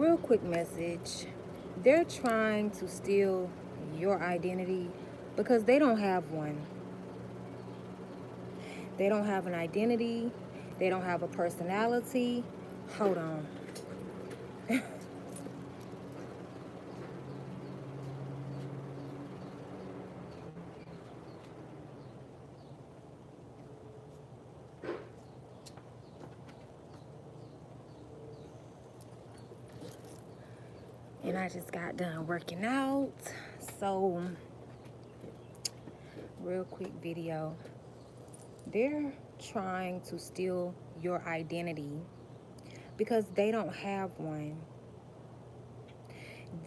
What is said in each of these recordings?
Real quick message. They're trying to steal your identity because they don't have one. They don't have an identity. They don't have a personality. Hold on. And I just got done working out. So, real quick video. They're trying to steal your identity because they don't have one.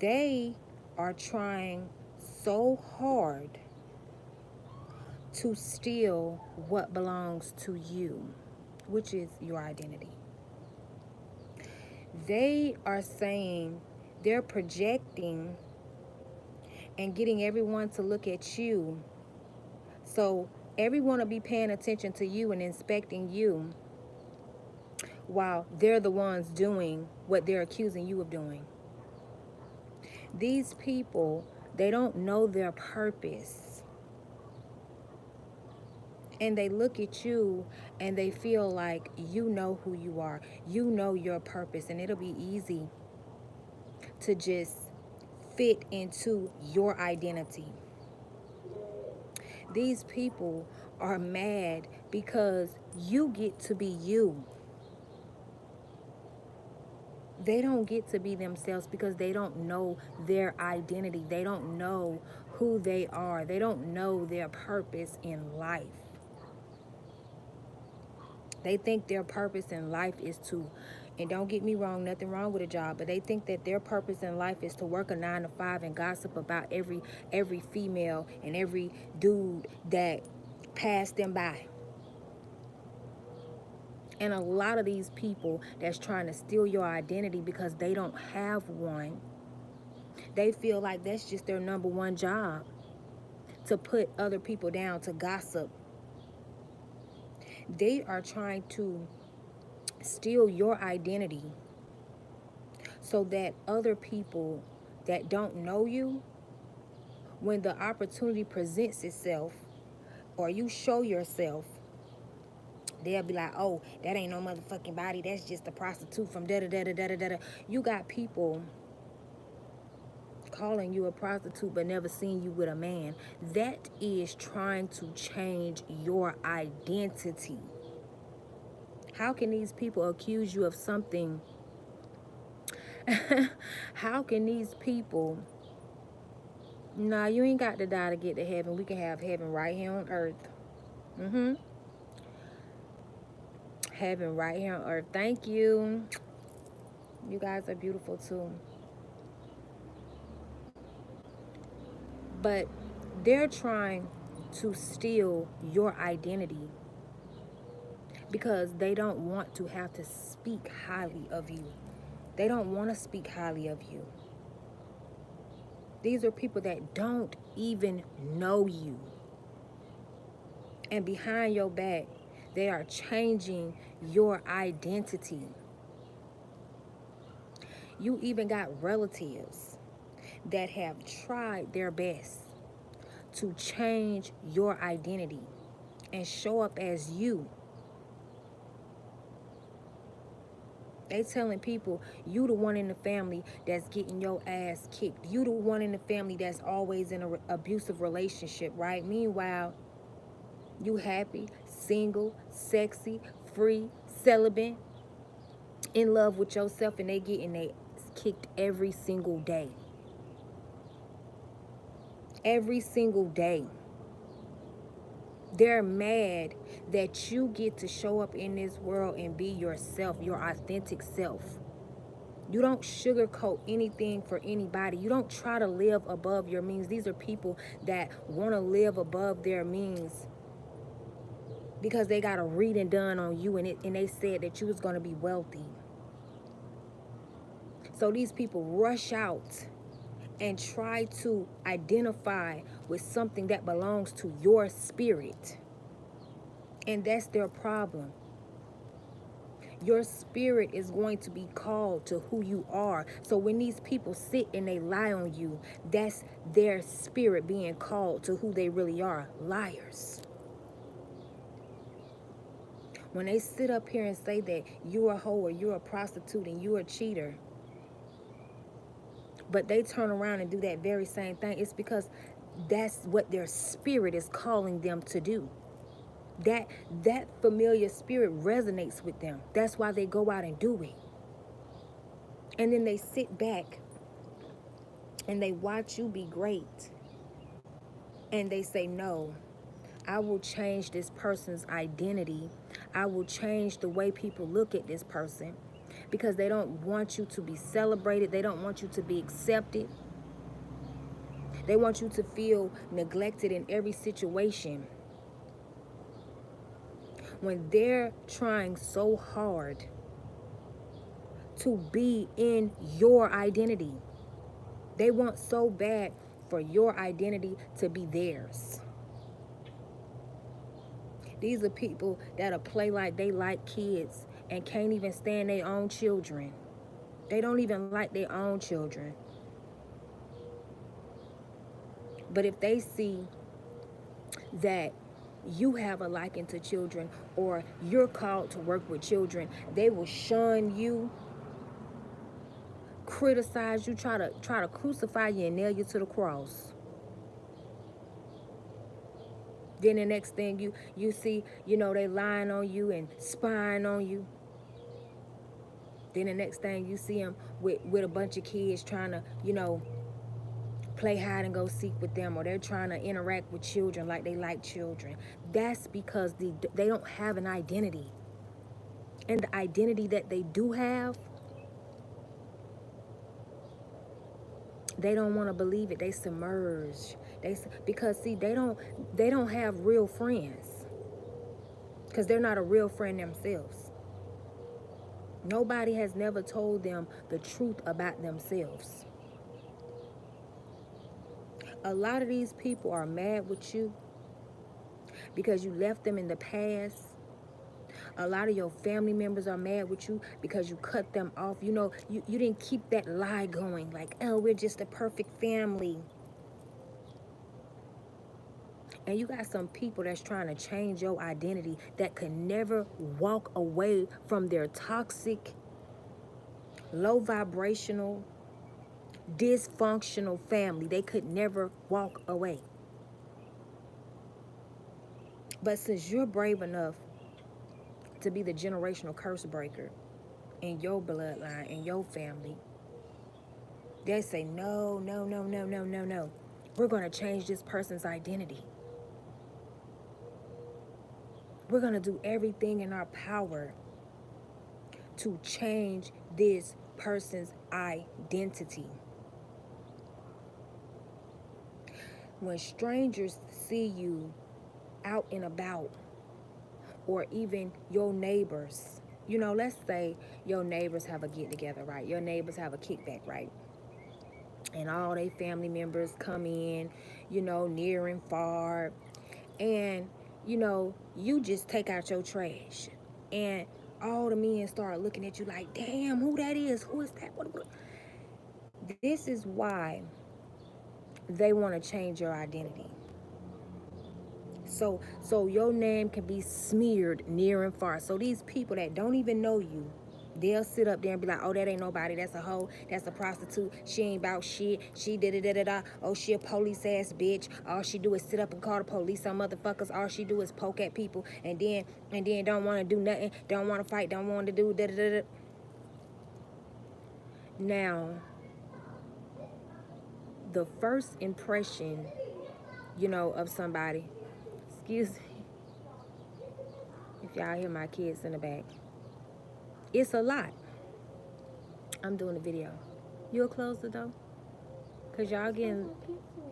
They are trying so hard to steal what belongs to you, which is your identity. They are saying, they're projecting and getting everyone to look at you. So everyone will be paying attention to you and inspecting you while they're the ones doing what they're accusing you of doing. These people, they don't know their purpose. And they look at you and they feel like you know who you are. You know your purpose, and it'll be easy to just fit into your identity. These people are mad because you get to be you. They don't get to be themselves because they don't know their identity. They don't know who they are. They don't know their purpose in life. They think their purpose in life is to, and don't get me wrong, nothing wrong with a job, but they think that their purpose in life is to work a 9 to 5 and gossip about every female and every dude that passed them by. And a lot of these people that's trying to steal your identity because they don't have one, they feel like that's just their number one job, to put other people down, to gossip. They are trying to steal your identity so that other people that don't know you, when the opportunity presents itself or you show yourself, they'll be like, oh, that ain't no motherfucking body. That's just a prostitute from da-da-da-da-da-da-da. You got people calling you a prostitute but never seen you with a man. That is trying to change your identity. How can these people accuse you of something? How can these people... Nah, you ain't got to die to get to heaven. We can have heaven right here on earth. Heaven right here on earth. Thank you. You guys are beautiful too. But they're trying to steal your identity because they don't want to have to speak highly of you. They don't want to speak highly of you. These are people that don't even know you. And behind your back, they are changing your identity. You even got relatives that have tried their best to change your identity and show up as you. They telling people you the one in the family that's getting your ass kicked. You the one in the family that's always in an abusive relationship, right? Meanwhile, you happy, single, sexy, free, celibate, in love with yourself, and they getting their ass kicked every single day. Every single day. They're mad that you get to show up in this world and be yourself, your authentic self. You don't sugarcoat anything for anybody. You don't try to live above your means. These are people that want to live above their means because they got a reading done on you, and they said that you was going to be wealthy. So these people rush out and try to identify with something that belongs to your spirit. And that's their problem. Your spirit is going to be called to who you are. So when these people sit and they lie on you, that's their spirit being called to who they really are. Liars. When they sit up here and say that you're a hoe or you're a prostitute and you're a cheater, but they turn around and do that very same thing, it's because that's what their spirit is calling them to do. That familiar spirit resonates with them. That's why they go out and do it. And then they sit back and they watch you be great. And they say, no, I will change this person's identity. I will change the way people look at this person, because they don't want you to be celebrated. They don't want you to be accepted. They want you to feel neglected in every situation. When they're trying so hard to be in your identity, they want so bad for your identity to be theirs. These are people that'll play like they like kids and can't even stand their own children. They don't even like their own children. But if they see that you have a liking to children or you're called to work with children, they will shun you, criticize you, try to crucify you and nail you to the cross. Then the next thing you see, they lying on you and spying on you. Then the next thing you see them with a bunch of kids trying to, play hide and go seek with them, or they're trying to interact with children like they like children. That's because they don't have an identity. And the identity that they do have, they don't want to believe it. They submerge. Because see, they don't have real friends. Because they're not a real friend themselves. Nobody has never told them the truth about themselves. A lot of these people are mad with you because you left them in the past. A lot of your family members are mad with you because you cut them off. You didn't keep that lie going, like, oh, we're just a perfect family. And you got some people that's trying to change your identity that could never walk away from their toxic, low vibrational, dysfunctional family. They could never walk away. But since you're brave enough to be the generational curse breaker in your bloodline, in your family, they say, no, no, no, no, no, no, no. We're going to change this person's identity. We're going to do everything in our power to change this person's identity. When strangers see you out and about, or even your neighbors, let's say your neighbors have a get together, right? Your neighbors have a kickback, right? And all their family members come in, near and far. And, you just take out your trash. And all the men start looking at you like, damn, who that is? Who is that? What? This is why they want to change your identity. So your name can be smeared near and far. So these people that don't even know you, they'll sit up there and be like, oh, that ain't nobody. That's a hoe. That's a prostitute. She ain't about shit. She da-da-da-da-da. Oh, she a police ass bitch. All she do is sit up and call the police on motherfuckers. All she do is poke at people and then don't want to do nothing. Don't want to fight. Don't want to do da-da-da-da. Now, the first impression, of somebody, excuse me if y'all hear my kids in the back, it's a lot. I'm doing a video. You'll close the door? Cause y'all getting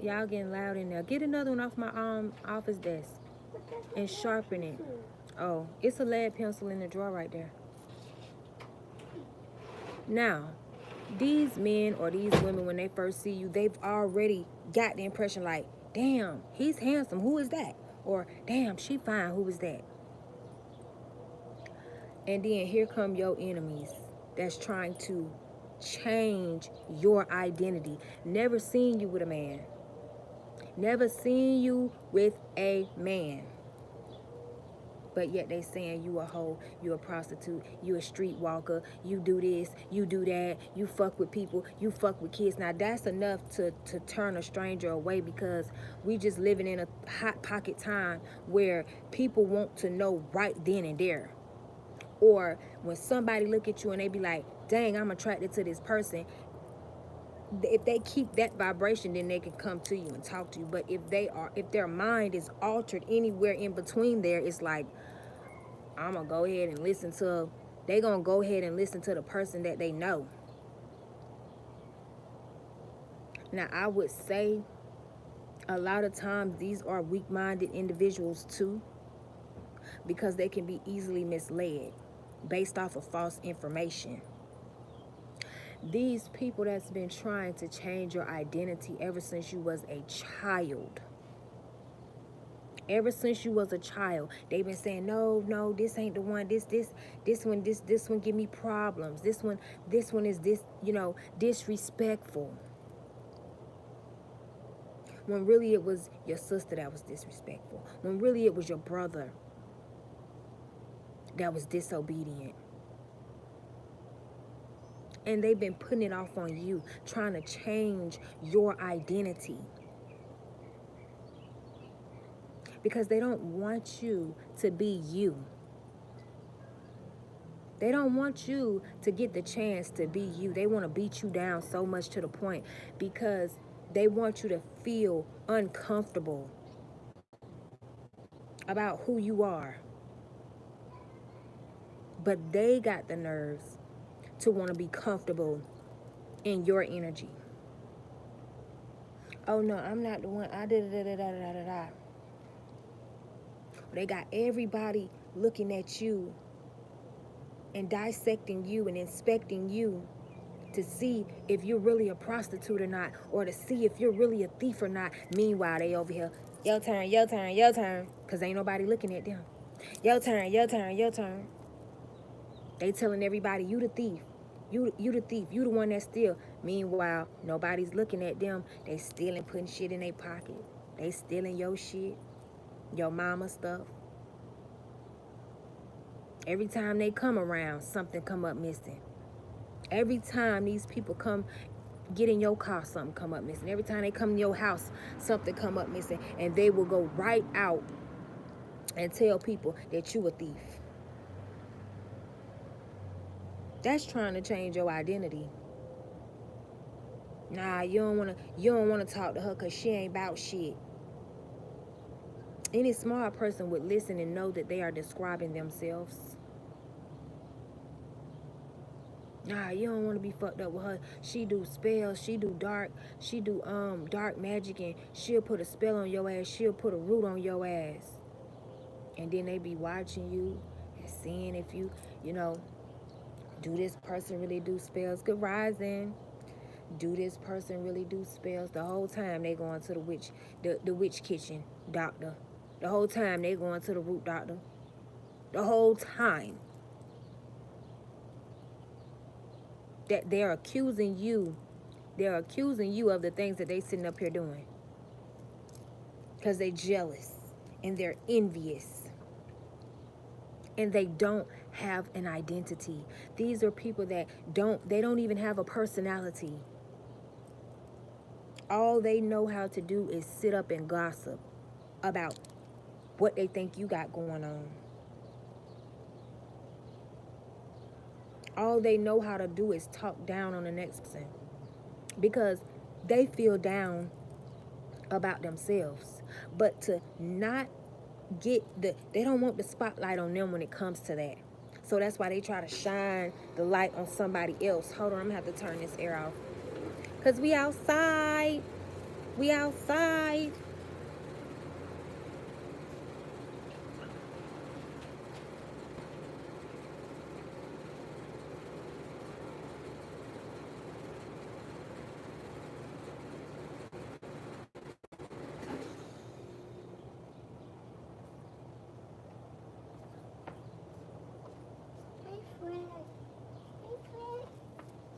loud in there. Get another one off my office desk and sharpen it. Oh, it's a lead pencil in the drawer right there. Now, these men or these women, when they first see you, they've already got the impression like, damn, he's handsome. Who is that? Or damn, she fine. Who is that? And then here come your enemies that's trying to change your identity. Never seen you with a man. Never seen you with a man. But yet they saying you a hoe, you a prostitute, you a streetwalker, you do this, you do that, you fuck with people, you fuck with kids. Now that's enough to turn a stranger away, because we just living in a hot pocket time where people want to know right then and there. Or when somebody look at you and they be like, dang, I'm attracted to this person. If they keep that vibration, then they can come to you and talk to you. But if their mind is altered anywhere in between there, it's like, I'm gonna go ahead and listen to, they gonna go ahead and listen to the person that they know. Now I would say a lot of times these are weak-minded individuals too, because they can be easily misled based off of false information. These people that's been trying to change your identity ever since you was a child. Ever since you was a child, they've been saying, no, this ain't the one. This one give me problems. This one is disrespectful. When really it was your sister that was disrespectful. When really it was your brother that was disobedient. And they've been putting it off on you, trying to change your identity. Because they don't want you to be you. They don't want you to get the chance to be you. They want to beat you down so much to the point because they want you to feel uncomfortable about who you are. But they got the nerves to want to be comfortable in your energy. Oh no, I'm not the one. I did da. They got everybody looking at you and dissecting you and inspecting you to see if you're really a prostitute or not, or to see if you're really a thief or not. Meanwhile, they over here, your turn, your turn, your turn, because ain't nobody looking at them. Your turn, your turn, your turn. They telling everybody, you the thief. You the thief. You the one that steal. Meanwhile, nobody's looking at them. They stealing, putting shit in their pocket. They stealing your shit, your mama stuff. Every time they come around, something come up missing. Every time these people come get in your car, something come up missing. Every time they come in your house, something come up missing. And they will go right out and tell people that you a thief. That's trying to change your identity. Nah, you don't wanna talk to her because she ain't about shit. Any smart person would listen and know that they are describing themselves. Nah, you don't want to be fucked up with her. She do spells, she do dark magic, and she'll put a spell on your ass, she'll put a root on your ass. And then they be watching you and seeing if you do this person really do spells? Good rising. Do this person really do spells? The whole time they going to the witch kitchen doctor. The whole time they going to the root doctor. The whole time. That they're accusing you of the things that they sitting up here doing. Because they jealous and they're envious. And they don't have an identity. These are people that don't even have a personality. All they know how to do is sit up and gossip about what they think you got going on. All they know how to do is talk down on the next person because they feel down about themselves. But to not they don't want the spotlight on them when it comes to that. So that's why they try to shine the light on somebody else. Hold on, I'm gonna have to turn this air off. Cause we outside. We outside.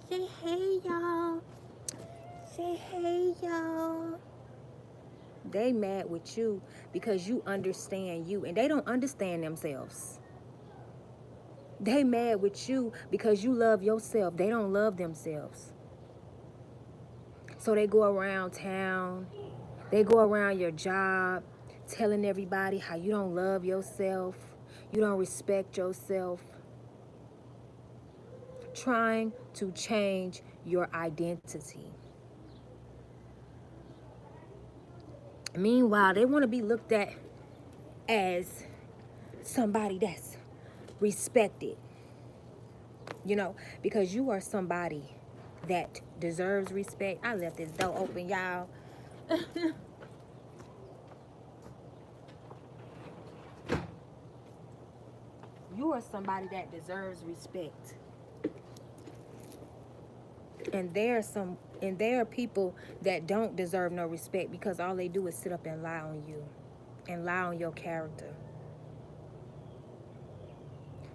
Say hey, y'all. Say hey, y'all. They mad with you because you understand you, and they don't understand themselves. They mad with you because you love yourself. They don't love themselves. So they go around town, they go around your job, telling everybody how you don't love yourself, you don't respect yourself, trying to change your identity. Meanwhile, they want to be looked at as somebody that's respected, because you are somebody that deserves respect. I left this door open, y'all. You are somebody that deserves respect. And there are people that don't deserve no respect because all they do is sit up and lie on you and lie on your character.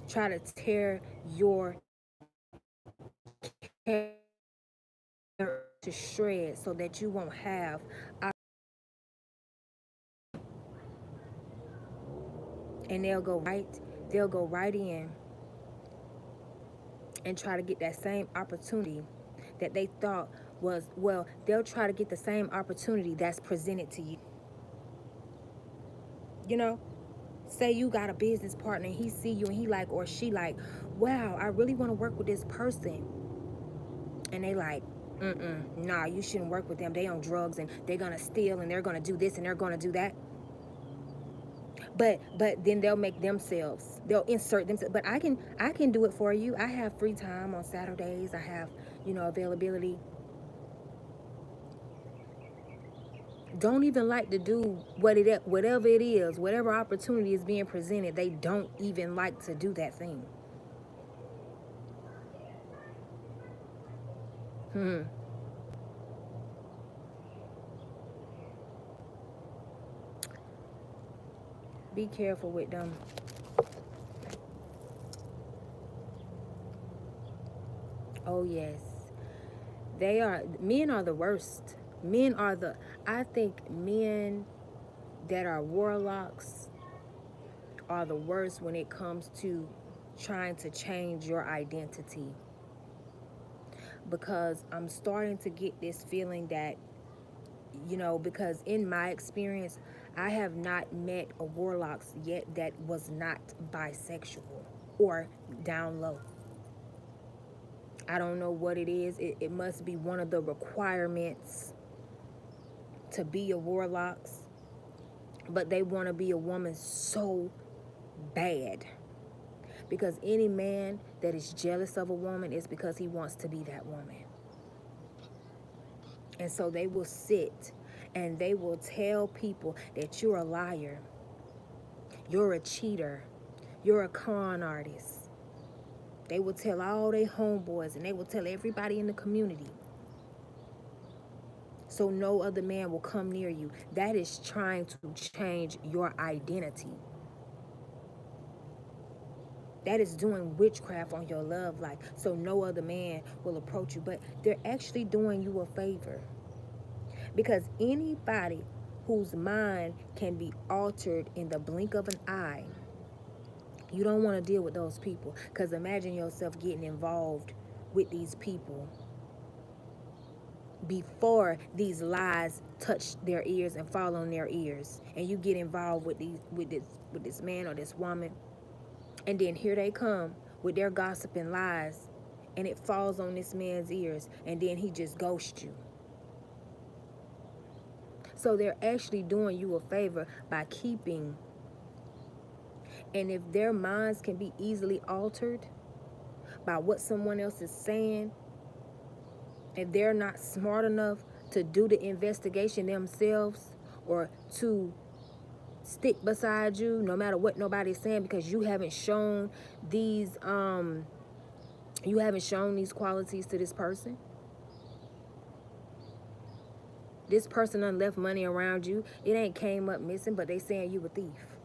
Try to tear your character to shreds so that you won't have. And they'll go right in and try to get that same opportunity that they thought was, well, they'll try to get the same opportunity that's presented to you. You know, say you got a business partner and he see you and he like, or she like, wow, I really want to work with this person. And they like, nah, you shouldn't work with them. They on drugs and they're gonna steal and they're gonna do this and they're gonna do that. But then they'll insert themselves. But I can do it for you. I have free time on Saturdays. I have, availability. Don't even like to do whatever it is, whatever opportunity is being presented. They don't even like to do that thing. Hmm. Be careful with them. Oh yes, men are the worst. I think men that are warlocks are the worst when it comes to trying to change your identity, because I'm starting to get this feeling that, because in my experience, I have not met a warlocks yet that was not bisexual or down low. I don't know what it is. It must be one of the requirements to be a warlocks, but they want to be a woman so bad. Because any man that is jealous of a woman is because he wants to be that woman. And so they will sit and they will tell people that you're a liar, you're a cheater, you're a con artist. They will tell all their homeboys and they will tell everybody in the community, so no other man will come near you. That is trying to change your identity. That is doing witchcraft on your love life, so no other man will approach you. But they're actually doing you a favor, because anybody whose mind can be altered in the blink of an eye, you don't want to deal with those people. Because imagine yourself getting involved with these people before these lies touch their ears and fall on their ears, and you get involved with this man or this woman, and then here they come with their gossip and lies, and it falls on this man's ears, and then he just ghosts you. So they're actually doing you a favor by keeping. And if their minds can be easily altered by what someone else is saying, if they're not smart enough to do the investigation themselves, or to stick beside you no matter what nobody's saying, because these you haven't shown these qualities to this person. This person done left money around you. It ain't came up missing, but they saying you a thief.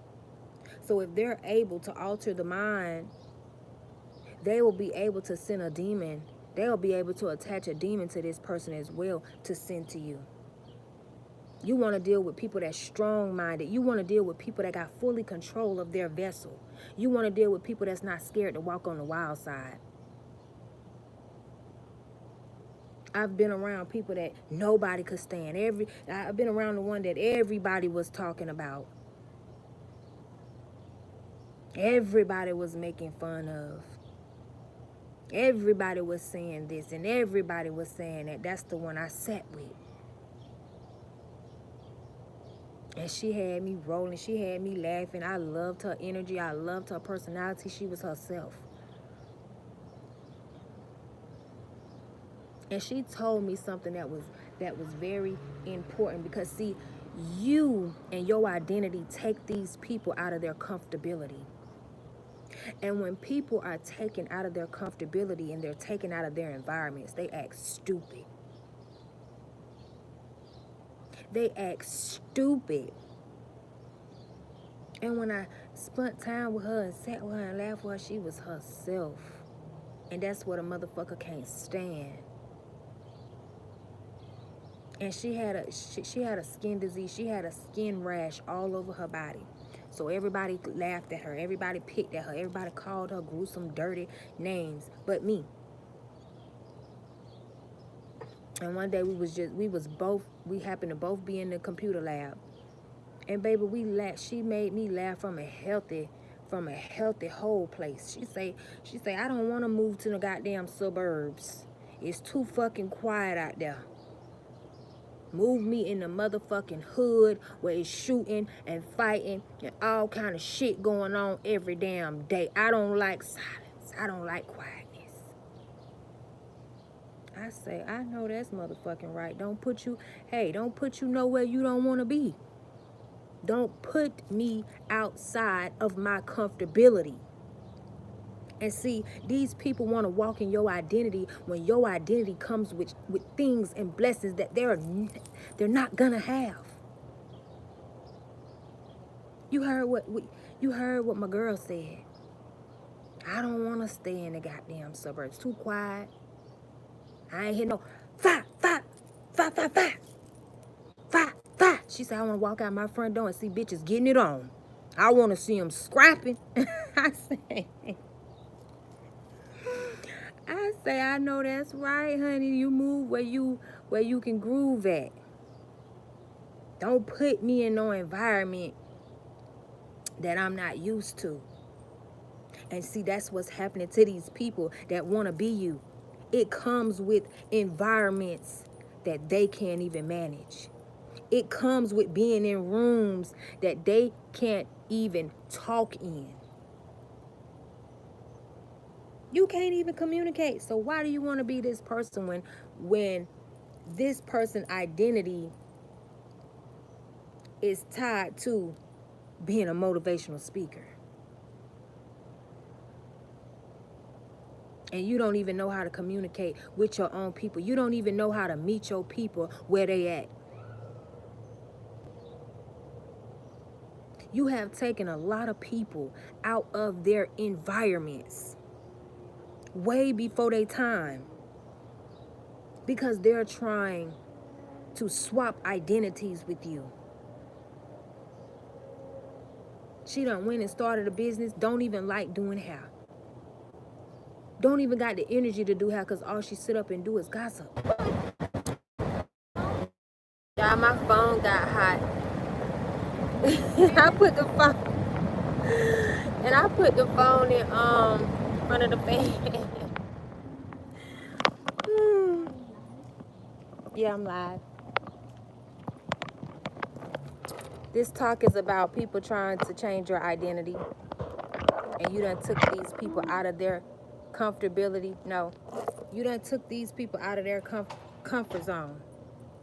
So if they're able to alter the mind, they will be able to send a demon they'll be able to attach a demon to this person as well to send to you. You want to deal with people that's strong-minded. You want to deal with people that got fully control of their vessel. You want to deal with people that's not scared to walk on the wild side. I've been around people that nobody could stand. I've been around the one that everybody was talking about. Everybody was making fun of. Everybody was saying this and everybody was saying that. That's the one I sat with. And she had me rolling. She had me laughing. I loved her energy. I loved her personality. She was herself. And she told me something that was very important, because see, you and your identity take these people out of their comfortability. And when people are taken out of their comfortability and they're taken out of their environments, they act stupid. They act stupid. And when I spent time with her and sat with her and laughed with her, she was herself. And that's what a motherfucker can't stand. And she had a skin disease. She had a skin rash all over her body. So everybody laughed at her. Everybody picked at her. Everybody called her gruesome, dirty names, but me. And one day we happened to both be in the computer lab. And baby, we laughed. She made me laugh from a healthy whole place. She say, I don't want to move to the goddamn suburbs. It's too fucking quiet out there. Move me in the motherfucking hood where it's shooting and fighting and all kind of shit going on every damn day. I don't like silence. I don't like quietness. I say, I know that's motherfucking right. Don't put you nowhere you don't want to be. Don't put me outside of my comfortability. And see, these people want to walk in your identity when your identity comes with things and blessings that they're not gonna have. You heard what my girl said. I don't want to stay in the goddamn suburbs. Too quiet. I ain't hear no fa. She said, I want to walk out my front door and see bitches getting it on. I want to see them scrapping. I say, I know that's right, honey. You move where you can groove at. Don't put me in no environment that I'm not used to. And see, that's what's happening to these people that want to be you. It comes with environments that they can't even manage. It comes with being in rooms that they can't even talk in. You can't even communicate. So why do you want to be this person when this person's identity is tied to being a motivational speaker? And you don't even know how to communicate with your own people. You don't even know how to meet your people where they at. You have taken a lot of people out of their environments way before their time, because they're trying to swap identities with you. She done went and started a business, don't even like doing hair. Don't even got the energy to do hair, because all she sit up and do is gossip. Y'all, my phone got hot. I put the phone in front of the fan. Yeah, I'm live. This talk is about people trying to change your identity. And you done took these people out of their comfortability. No, you done took these people out of their comfort zone,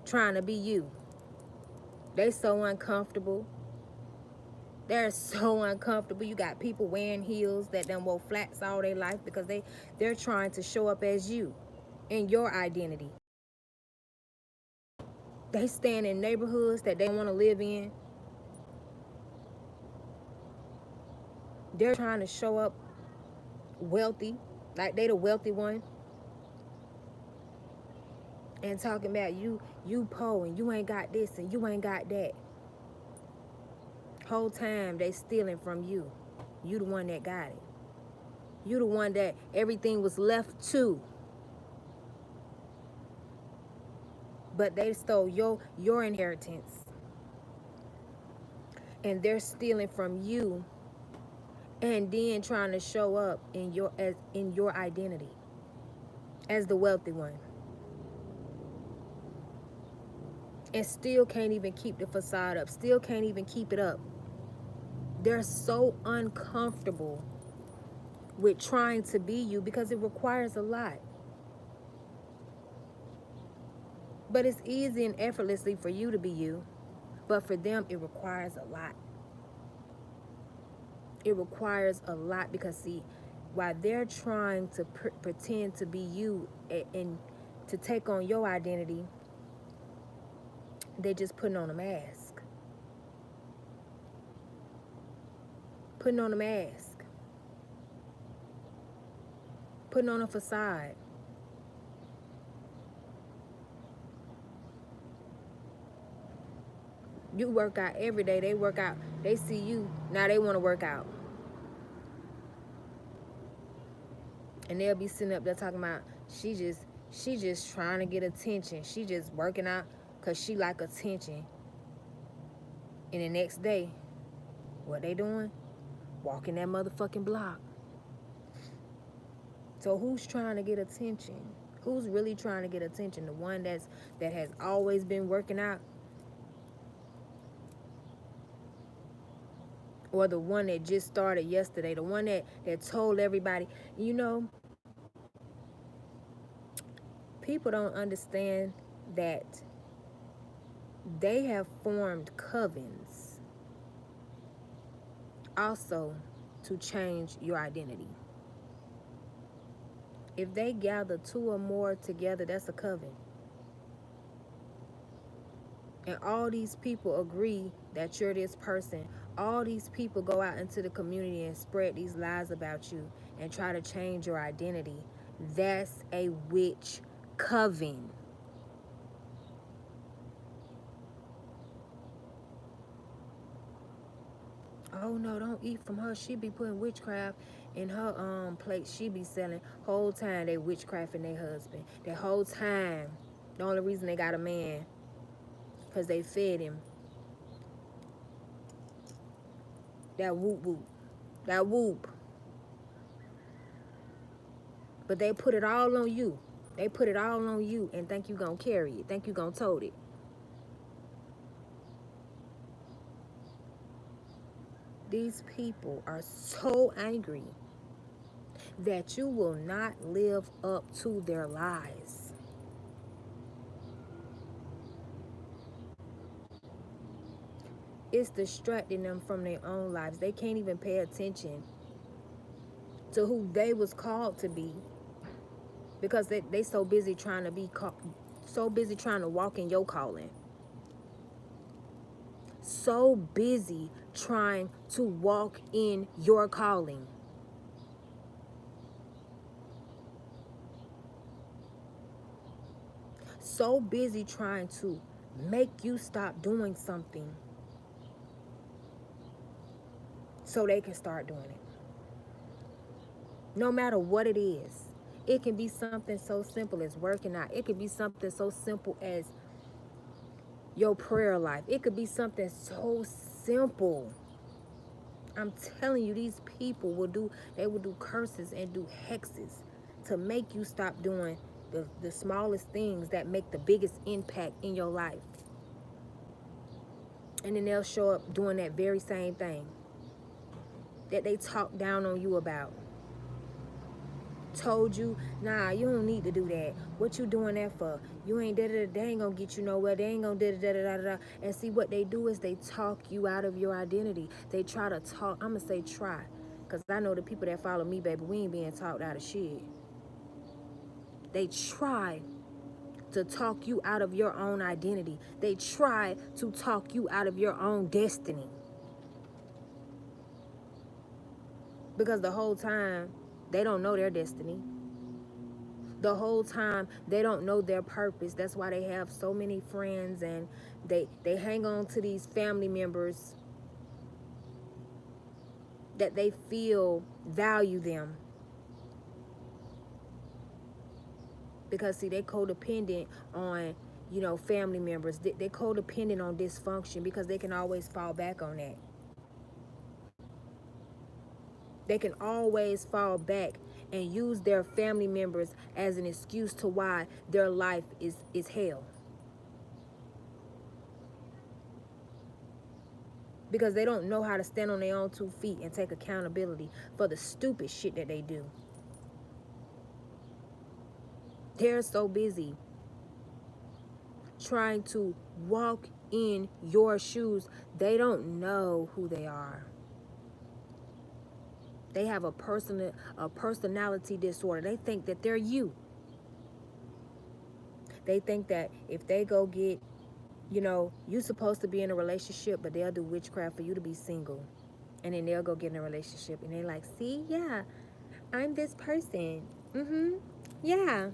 trying to be you. They so uncomfortable. They're so uncomfortable. You got people wearing heels that done wore flats all their life because they're trying to show up as you in your identity. They stand in neighborhoods that they want to live in. They're trying to show up wealthy, like they the wealthy one. and talking about you poor and you ain't got this and you ain't got that. Whole time they stealing from you. You the one that got it. You the one that everything was left to. But they stole your inheritance. And they're stealing from you and then trying to show up in your identity as the wealthy one. And still can't even keep the facade up. Still can't even keep it up. They're so uncomfortable with trying to be you because it requires a lot. But it's easy and effortlessly for you to be you. But for them, it requires a lot. It requires a lot because, see, while they're trying to pretend to be you and to take on your identity, they're just putting on a mask. Putting on a mask. Putting on a facade. You work out every day. They work out. They see you. Now they want to work out. And they'll be sitting up there talking about she just trying to get attention. She just working out because she like attention. And the next day, what they doing? Walking that motherfucking block. So who's trying to get attention? Who's really trying to get attention? The one that has always been working out? Or the one that just started yesterday? The one that told everybody, you know, people don't understand that they have formed covens also to change your identity. If they gather 2 or more together, that's a coven. And all these people agree that you're this person. All these people go out into the community and spread these lies about you and try to change your identity. That's a witch coven. Oh no, don't eat from her. She be putting witchcraft in her plate. She be selling. Whole time they witchcraft in their husband. The whole time. The only reason they got a man, because they fed him that whoop whoop. That whoop. But they put it all on you. They put it all on you and think you gonna carry it. Think you gonna tote it. These people are so angry that you will not live up to their lies. It's distracting them from their own lives. They can't even pay attention to who they was called to be because they so busy trying to be so busy trying to walk in your calling. So busy trying to walk in your calling. So busy trying to make you stop doing something so they can start doing it. No matter what it is. It can be something so simple as working out. It could be something so simple as your prayer life. It could be something so simple. I'm telling you, these people will do curses and do hexes to make you stop doing the smallest things that make the biggest impact in your life. And then they'll show up doing that very same thing that they talk down on you about. Told you, nah, you don't need to do that. What you doing that for? You ain't da-da-da, they ain't gonna get you nowhere. They ain't gonna da-da-da-da-da. And see, what they do is they talk you out of your identity. They try to talk, I'm gonna say try. Because I know the people that follow me, baby, we ain't being talked out of shit. They try to talk you out of your own identity. They try to talk you out of your own destiny. Because the whole time, they don't know their destiny. The whole time they don't know their purpose. That's why they have so many friends, and they hang on to these family members that they feel value them, because see, they codependent on, family members. They codependent on dysfunction because they can always fall back on that. They can always fall back and use their family members as an excuse to why their life is hell, because they don't know how to stand on their own 2 feet and take accountability for the stupid shit that they do. They're so busy trying to walk in your shoes, they don't know who they are. They have a personality disorder. They think that they're you. They think that if they go get, you supposed to be in a relationship, but they'll do witchcraft for you to be single. And then they'll go get in a relationship and they're like, see, yeah, I'm this person. Yeah.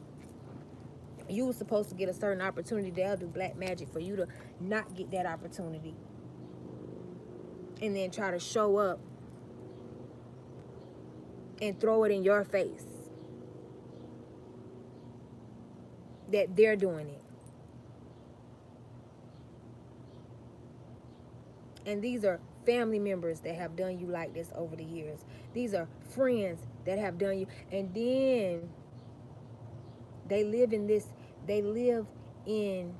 You were supposed to get a certain opportunity. They'll do black magic for you to not get that opportunity. And then try to show up and throw it in your face that they're doing it. And these are family members that have done you like this over the years. These are friends that have done you. And then they live in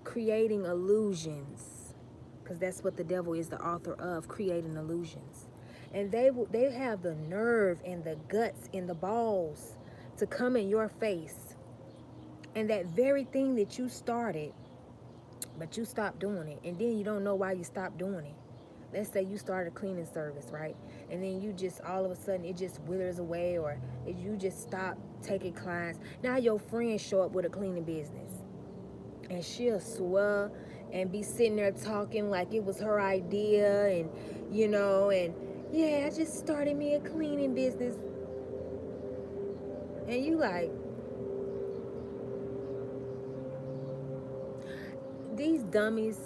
creating illusions. Because that's what the devil is the author of, creating illusions. And they have the nerve and the guts and the balls to come in your face. And that very thing that you started, but you stopped doing it, and then you don't know why you stopped doing it. Let's say you started a cleaning service, right? And then you just, all of a sudden, it just withers away, or you just stop taking clients. Now your friends show up with a cleaning business, and she'll swear and be sitting there talking like it was her idea, and and yeah, I just started me a cleaning business. And you like, these dummies,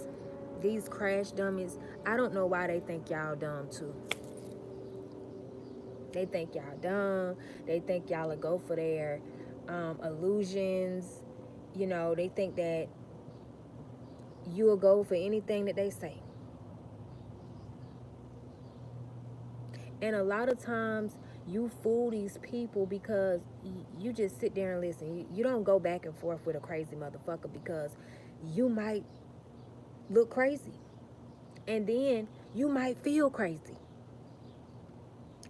these crash dummies, I don't know why they think y'all dumb too. They think y'all dumb. They think y'all will go for their illusions. They think that you will go for anything that they say. And a lot of times you fool these people because you just sit there and listen. You don't go back and forth with a crazy motherfucker because you might look crazy. And then you might feel crazy.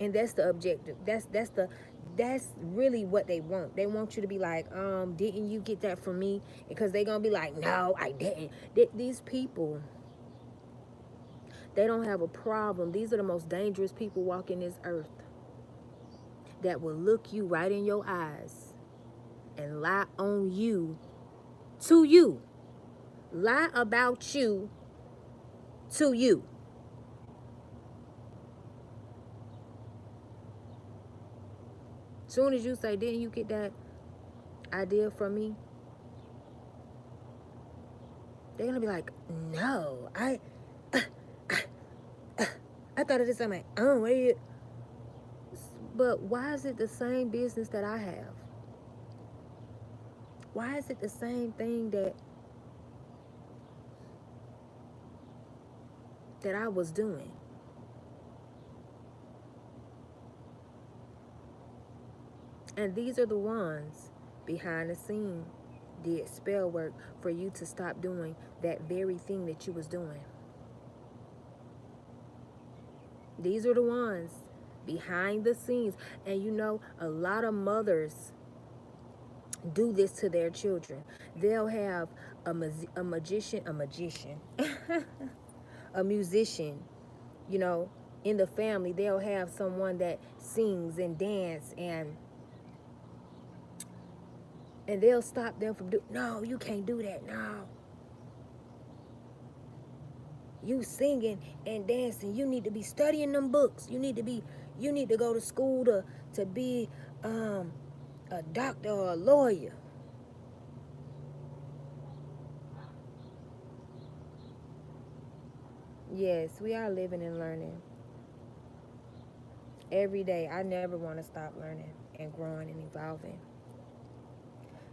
And that's the objective. That's really what they want. They want you to be like, didn't you get that from me? Because they're gonna be like, no, I didn't. These people, they don't have a problem. These are the most dangerous people walking this earth, that will look you right in your eyes and lie on you, to you. Lie about you to you. Soon as you say, didn't you get that idea from me? They're gonna be like, no, I thought of this on my own. But why is it the same business that I have? Why is it the same thing that I was doing? And these are the ones behind the scene did spell work for you to stop doing that very thing that you was doing. These are the ones behind the scenes. And a lot of mothers do this to their children. They'll have a magician, a musician, in the family. They'll have someone that sings and dance, and they'll stop them from no, you can't do that. No, you singing and dancing, you need to be studying them books. You need to go to school to be a doctor or a lawyer. Yes, we are living and learning every day. I never want to stop learning and growing and evolving.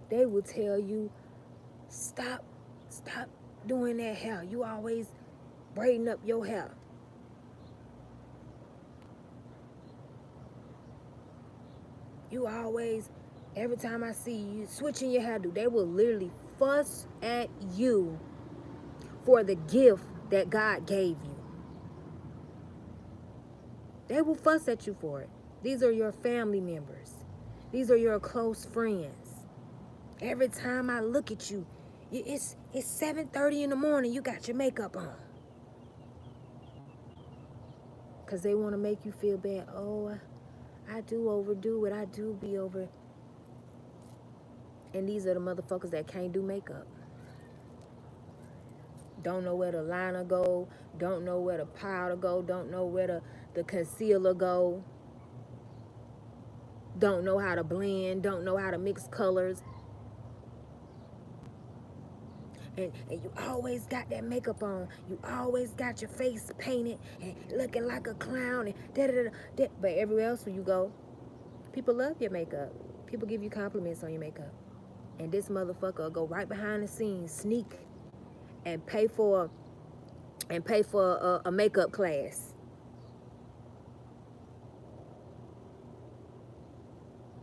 They will tell you, stop, stop doing that hair. You always braiding up your hair. You always, every time I see you switching your hairdo, they will literally fuss at you for the gift that God gave you. They will fuss at you for it. These are your family members. These are your close friends. Every time I look at you, it's 7:30 in the morning. You got your makeup on. Because they want to make you feel bad. Oh, I do overdo it. I do be over. And these are the motherfuckers that can't do makeup. Don't know where the liner go. Don't know where the powder go. Don't know where the concealer go. Don't know how to blend. Don't know how to mix colors. And you always got that makeup on. You always got your face painted and looking like a clown and da. But everywhere else where you go, people love your makeup. People give you compliments on your makeup. And this motherfucker will go right behind the scenes, sneak, and pay for a makeup class.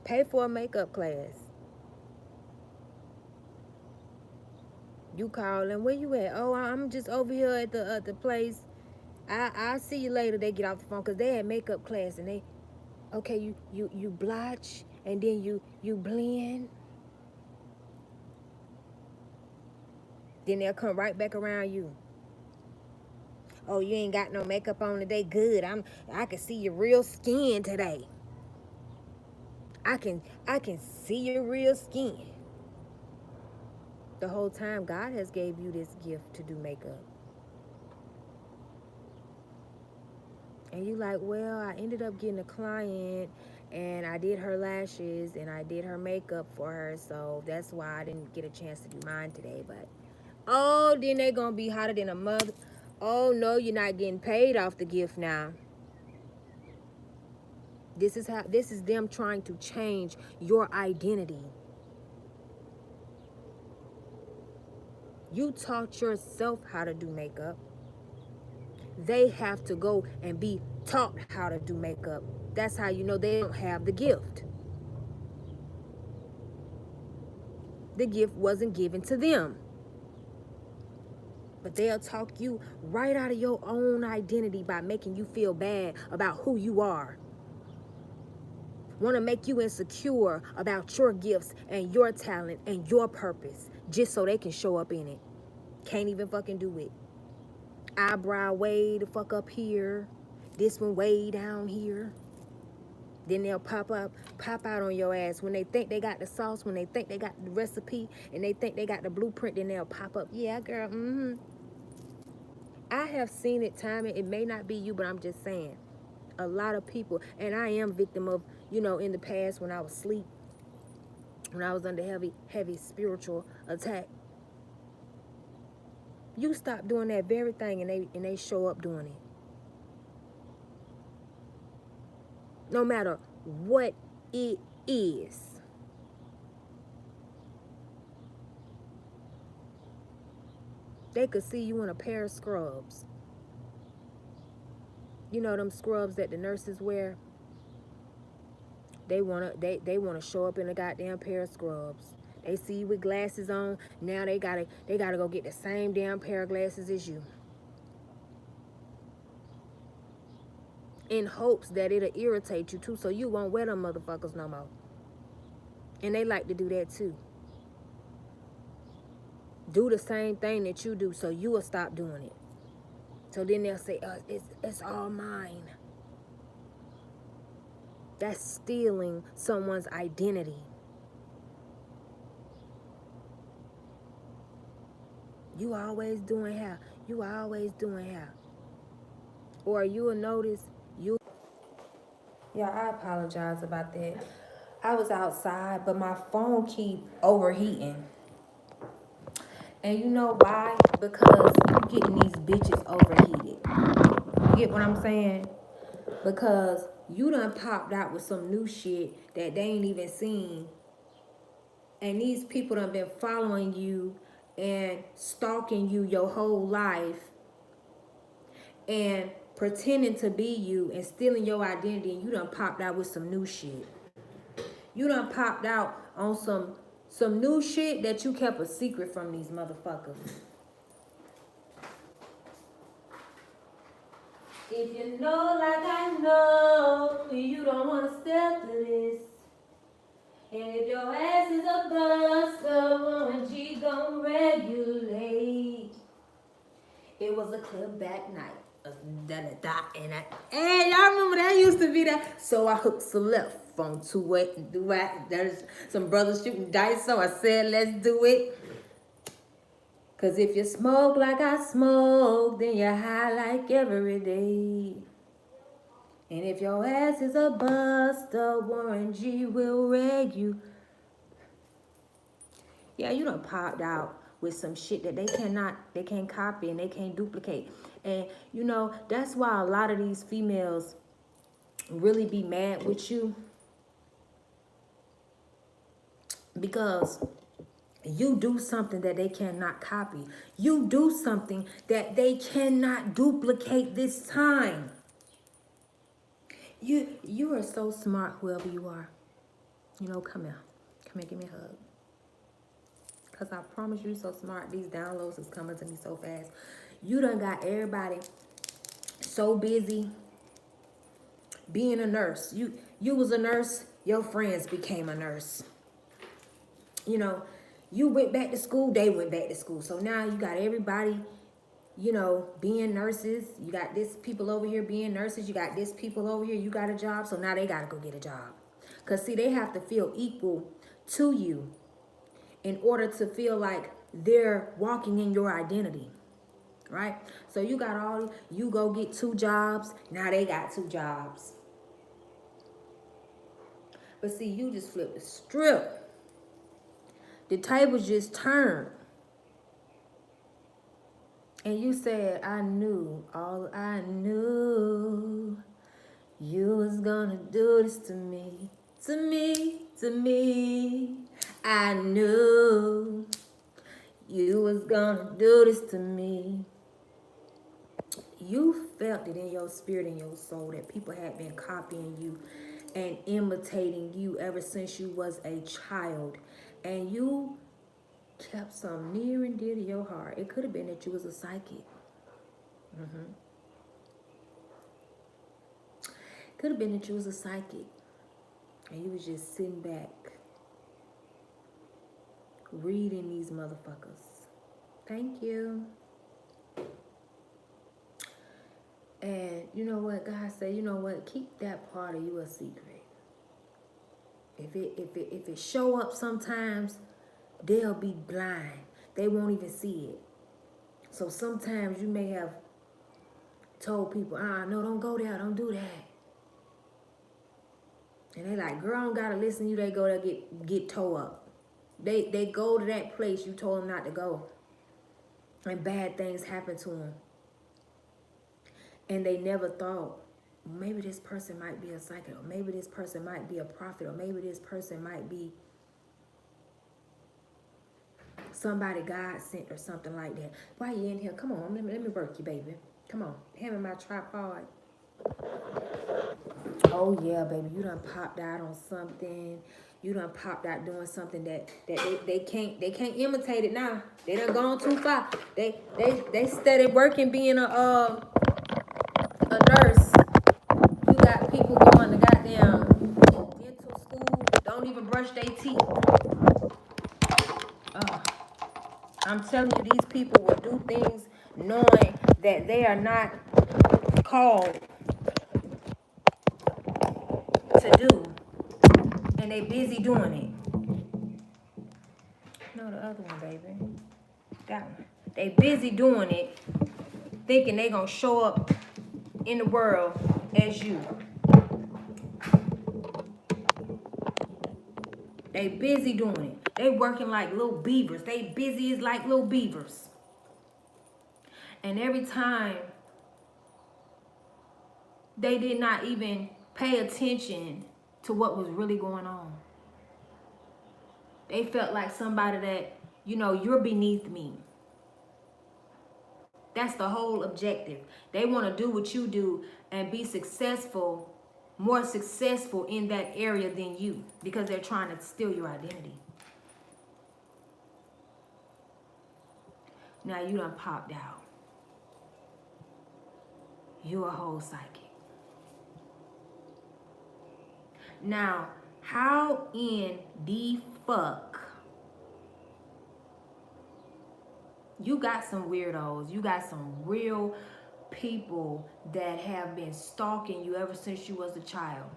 Pay for a makeup class. You call them, where you at? Oh, I'm just over here at the place. I'll see you later. They get off the phone because they had makeup class and they, okay, you blotch and then you blend. Then they'll come right back around you. Oh, you ain't got no makeup on today. Good. I can see your real skin today. I can see your real skin. The whole time God has gave you this gift to do makeup. And you like, well, I ended up getting a client and I did her lashes and I did her makeup for her, so that's why I didn't get a chance to do mine today. But oh, then they gonna be hotter than a mother. Oh no, you're not getting paid off the gift now. This is them trying to change your identity. You taught yourself how to do makeup. They have to go and be taught how to do makeup. That's how you know they don't have the gift. The gift wasn't given to them. But they'll talk you right out of your own identity by making you feel bad about who you are. Want to make you insecure about your gifts and your talent and your purpose just so they can show up in it. Can't even fucking do it. Eyebrow way the fuck up here. This one way down here. Then they'll pop out on your ass when they think they got the sauce, when they think they got the recipe, and they think they got the blueprint, then they'll pop up. Yeah, girl, I have seen it time, it may not be you, but I'm just saying. A lot of people, and I am victim of, in the past when I was asleep, when I was under heavy spiritual attack. You stop doing that very thing and they show up doing it. No matter what it is. They could see you in a pair of scrubs. You know them scrubs that the nurses wear? They wanna show up in a goddamn pair of scrubs. They see you with glasses on, now they gotta go get the same damn pair of glasses as you. In hopes that it'll irritate you too, so you won't wear them motherfuckers no more. And they like to do that too. Do the same thing that you do so you will stop doing it. So then they'll say, it's all mine. That's stealing someone's identity. You always doing hair. You always doing hair. Or you will notice Yeah, I apologize about that. I was outside, but my phone keep overheating. And you know why? Because you getting these bitches overheated. You get what I'm saying? Because you done popped out with some new shit that they ain't even seen. And these people done been following you and stalking you your whole life and pretending to be you and stealing your identity, and you done popped out with some new shit. You done popped out on some new shit that you kept a secret from these motherfuckers. If you know like I know, you don't wanna step to this. And if your ass is a buster, and she gon' regulate. It was a club back night. And y'all remember that used to be that. So I hooked some left on to it. There's some brothers shooting dice, so I said, let's do it. Cause if you smoke like I smoke, then you're high like every day. And if your ass is a buster, Warren G will reg you. Yeah, you done popped out with some shit that they can't copy and they can't duplicate. And you know, that's why a lot of these females really be mad with you, because you do something that they cannot copy. You do something that they cannot duplicate this time. You are so smart, whoever you are. You know, come here. Come here, give me a hug. Because I promise you, so smart. These downloads is coming to me so fast. You done got everybody so busy being a nurse. You was a nurse, your friends became a nurse. You know, you went back to school, they went back to school. So now you got everybody, you know, being nurses. You got this people over here being nurses. You got this people over here, you got a job. So now they got to go get a job. Because, see, they have to feel equal to you in order to feel like they're walking in your identity, right? So you got all, you go get 2 jobs. Now they got 2 jobs. But see, you just flipped the strip. The tables just turned. And you said, I knew, all I knew, you was gonna do this to me, to me, to me. I knew you was gonna do this to me. You felt it in your spirit and your soul that people had been copying you and imitating you ever since you was a child. And you kept some near and dear to your heart. It could have been that you was a psychic. Could have been that you was a psychic. And you was just sitting back, reading these motherfuckers. Thank you. And you know what? God said, you know what? Keep that part of you a secret. If it show up sometimes, they'll be blind. They won't even see it. So sometimes you may have told people, no, don't go there, don't do that. And they like, girl, I don't gotta listen to you. They go there, get towed up. They go to that place you told them not to go. And bad things happen to them. And they never thought, maybe this person might be a psychic, or maybe this person might be a prophet, or maybe this person might be somebody God sent or something like that. Why you in here? Come on, let me work you, baby. Come on, hand me my tripod. Oh yeah, baby, you done popped out on something. You done popped out doing something that they can't imitate it now. They done gone too far. They steady working being a nurse. You got people going to goddamn dental school, don't even brush their teeth. I'm telling you, these people will do things knowing that they are not called to do, and they busy doing it. No, the other one, baby. That one. They busy doing it, thinking they gonna show up in the world as you. They busy doing it. They working like little beavers. They busy as like little beavers. And every time they did not even pay attention to what was really going on. They felt like somebody that, you know, you're beneath me. That's the whole objective. They want to do what you do and be successful, more successful in that area than you, because they're trying to steal your identity. Now you done popped out. You're a whole psychic. Now, how in the fuck you got some weirdos, you got some real people that have been stalking you ever since you was a child.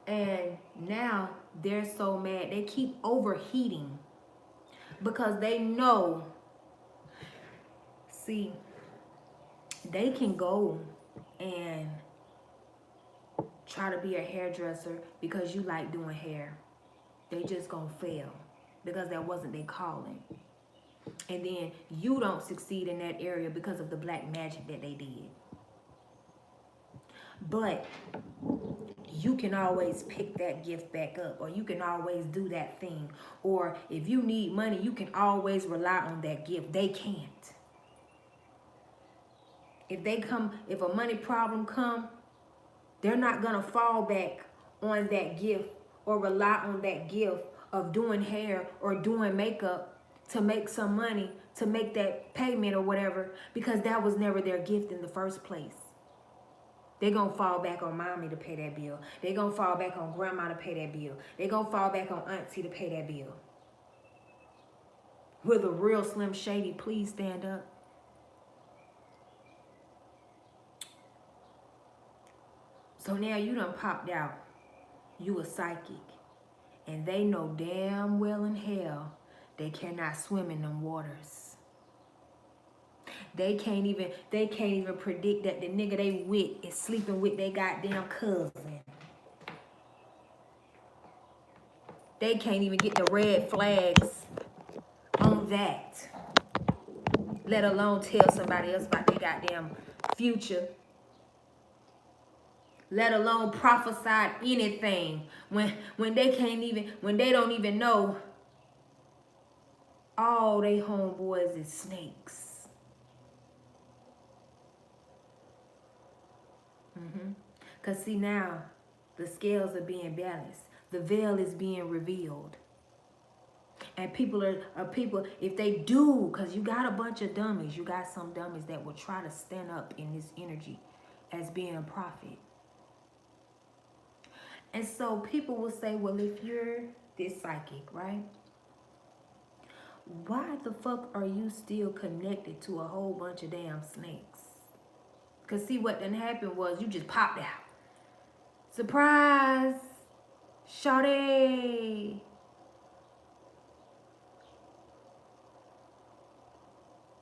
And now they're so mad. They keep overheating because they know, see, they can go and try to be a hairdresser because you like doing hair. They just gonna fail because that wasn't their calling. And then you don't succeed in that area because of the black magic that they did. But you can always pick that gift back up, or you can always do that thing. Or if you need money, you can always rely on that gift. They can't. If a money problem come, they're not gonna fall back on that gift or rely on that gift of doing hair or doing makeup to make some money, to make that payment or whatever, because that was never their gift in the first place. They're going to fall back on mommy to pay that bill. They're going to fall back on grandma to pay that bill. They're going to fall back on auntie to pay that bill. Will the real Slim Shady please stand up? So now you done popped out. You a psychic. And they know damn well in hell they cannot swim in them waters. They can't even predict that the nigga they with is sleeping with their goddamn cousin. They can't even get the red flags on that. Let alone tell somebody else about their goddamn future. Let alone prophesy anything when they don't even know all they homeboys is snakes. Because see, now the scales are being balanced. The veil is being revealed. And people, if they do, because you got a bunch of dummies. You got some dummies that will try to stand up in this energy as being a prophet. And so people will say, well, if you're this psychic, right? Why the fuck are you still connected to a whole bunch of damn snakes? Because see, what done happened was you just popped out. Surprise! Shawty!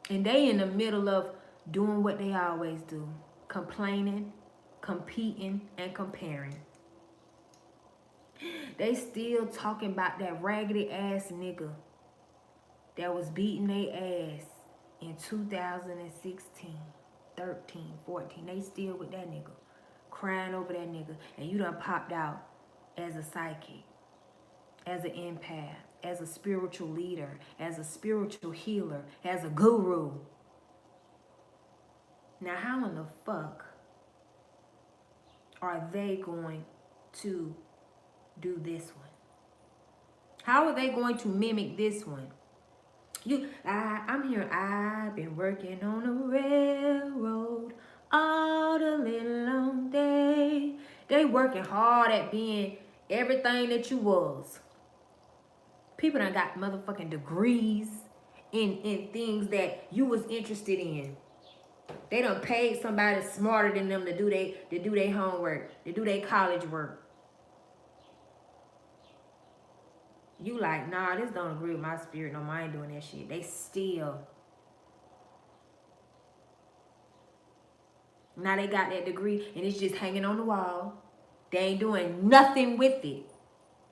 And they in the middle of doing what they always do. Complaining, competing, and comparing. They still talking about that raggedy ass nigga that was beating their ass in 2016, 13, 14. They still with that nigga. Crying over that nigga. And you done popped out as a psychic, as an empath, as a spiritual leader, as a spiritual healer, as a guru. Now, how in the fuck are they going to do this one? How are they going to mimic this one? I'm here. I've been working on a railroad all the little long day. They working hard at being everything that you was. People done got motherfucking degrees in things that you was interested in. They done paid somebody smarter than them to do their homework, to do their college work. You like, nah, this don't agree with my spirit. No, I ain't doing that shit. They still. Now they got that degree and it's just hanging on the wall. They ain't doing nothing with it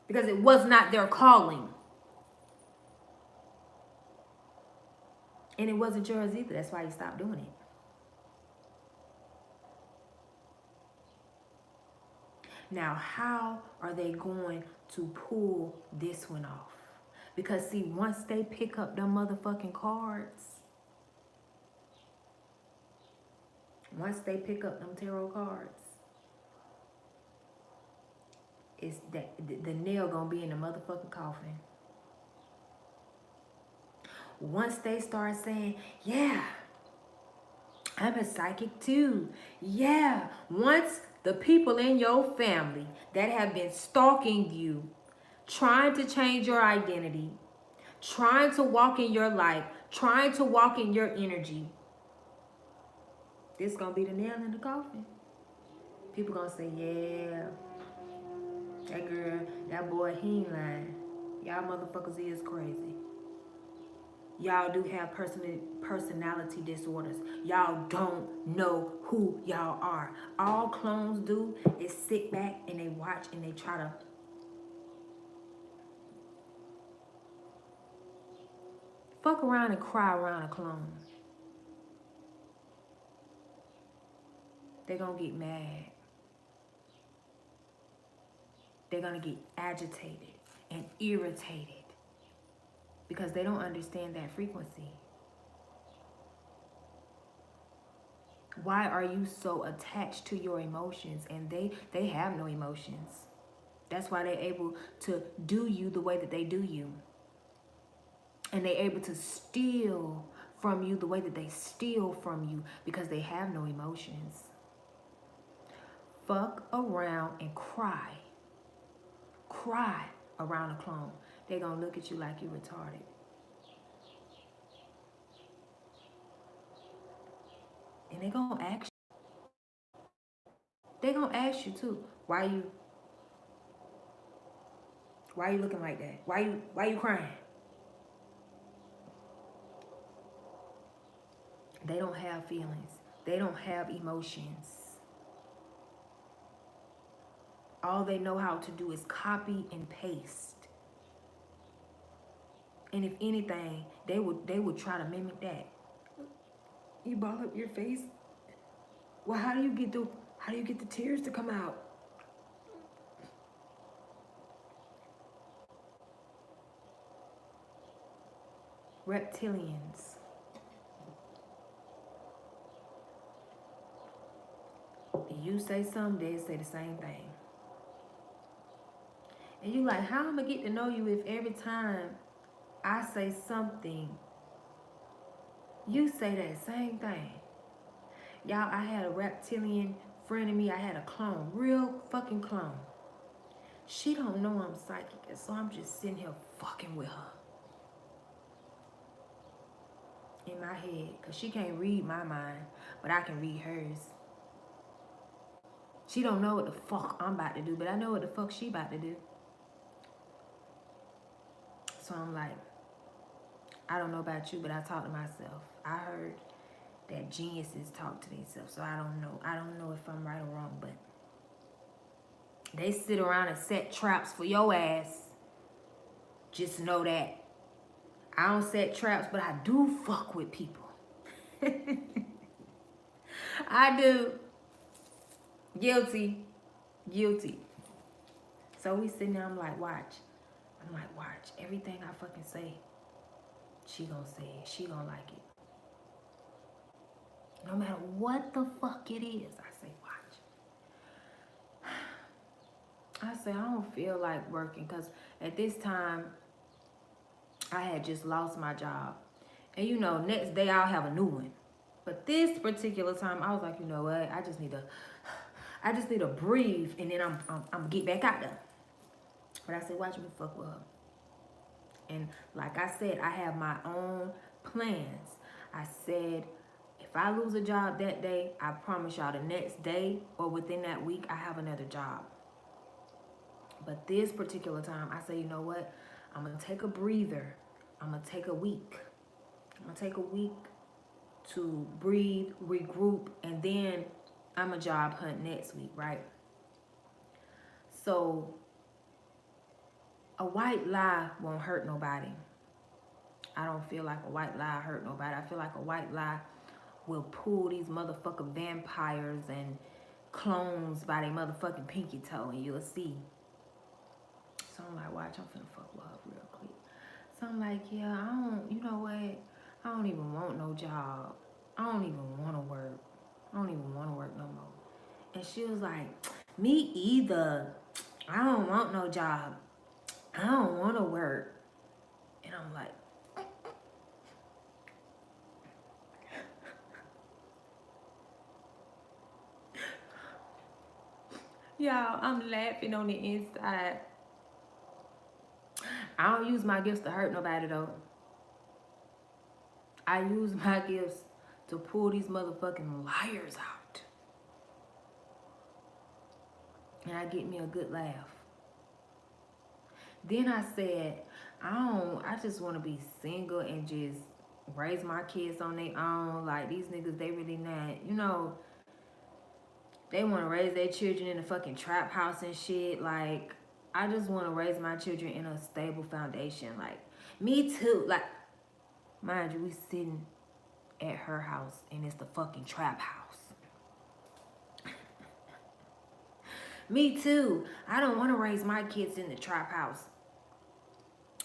because it was not their calling. And it wasn't yours either. That's why you stopped doing it. Now, how are they going to pull this one off? Because see, once they pick up them motherfucking cards, once they pick up them tarot cards, it's that the nail gonna be in the motherfucking coffin. Once they start saying, yeah, I'm a psychic too. Yeah. Once the people in your family that have been stalking you, trying to change your identity, trying to walk in your light, trying to walk in your energy, this gonna be the nail in the coffin. People gonna say, yeah, that girl, that boy, he ain't lying. Y'all motherfuckers is crazy. Y'all do have personality disorders. Y'all don't know who y'all are. All clones do is sit back and they watch and they try to fuck around and cry around a clone. They're gonna get mad. They're gonna get agitated and irritated because they don't understand that frequency. Why are you so attached to your emotions? And they have no emotions. That's why they're able to do you the way that they do you. And they're able to steal from you the way that they steal from you because they have no emotions. Fuck around and cry. Cry around a clone. They're gonna look at you like you're retarded. And they're gonna ask you. They're gonna ask you too. Why you looking like that? Why you crying? They don't have feelings. They don't have emotions. All they know how to do is copy and paste. And if anything, they would try to mimic that. You ball up your face. Well, how do you get the tears to come out? Reptilians. You say something, they say the same thing. And you like, how am I get to know you if every time I say something, you say that same thing? Y'all, I had a reptilian friend of me. I had a clone, real fucking clone. She don't know I'm psychic, and so I'm just sitting here fucking with her. In my head, because she can't read my mind, but I can read hers. She don't know what the fuck I'm about to do, but I know what the fuck she about to do. So I'm like, I don't know about you, but I talk to myself. I heard that geniuses talk to themselves, so I don't know. I don't know if I'm right or wrong, but they sit around and set traps for your ass. Just know that. I don't set traps, but I do fuck with people. I do. Guilty. So we sitting there, I'm like, watch. Everything I fucking say, she gonna say it. She gonna like it. No matter what the fuck it is, I say, watch. I say, I don't feel like working because at this time, I had just lost my job. And you know, next day I'll have a new one. But this particular time, I was like, you know what? I just need to breathe, and then I'm get back out there. But I said, watch me fuck with her. And like I said, I have my own plans. I said, if I lose a job that day, I promise y'all the next day or within that week, I have another job. But this particular time, I say, you know what? I'm going to take a breather. I'm going to take a week. I'm going to take a week to breathe, regroup, and then I'm a job hunt next week, right? So a white lie won't hurt nobody. I don't feel like a white lie hurt nobody. I feel like a white lie will pull these motherfucking vampires and clones by their motherfucking pinky toe, and you'll see. So I'm like, watch, I'm finna fuck with her real quick. So I'm like, yeah, I don't, you know what? I don't even want no job. I don't even want to work. I don't even want to work no more. And she was like, me either. I don't want no job. I don't want to work. And I'm like, y'all, I'm laughing on the inside. I don't use my gifts to hurt nobody though. I use my gifts to pull these motherfucking liars out. And I get me a good laugh. Then I said, I just want to be single and just raise my kids on their own. Like, these niggas, they really not, they want to raise their children in a fucking trap house and shit. Like, I just want to raise my children in a stable foundation. Like, me too. Like, mind you, we sitting at her house and it's the fucking trap house. Me too. I don't want to raise my kids in the trap house.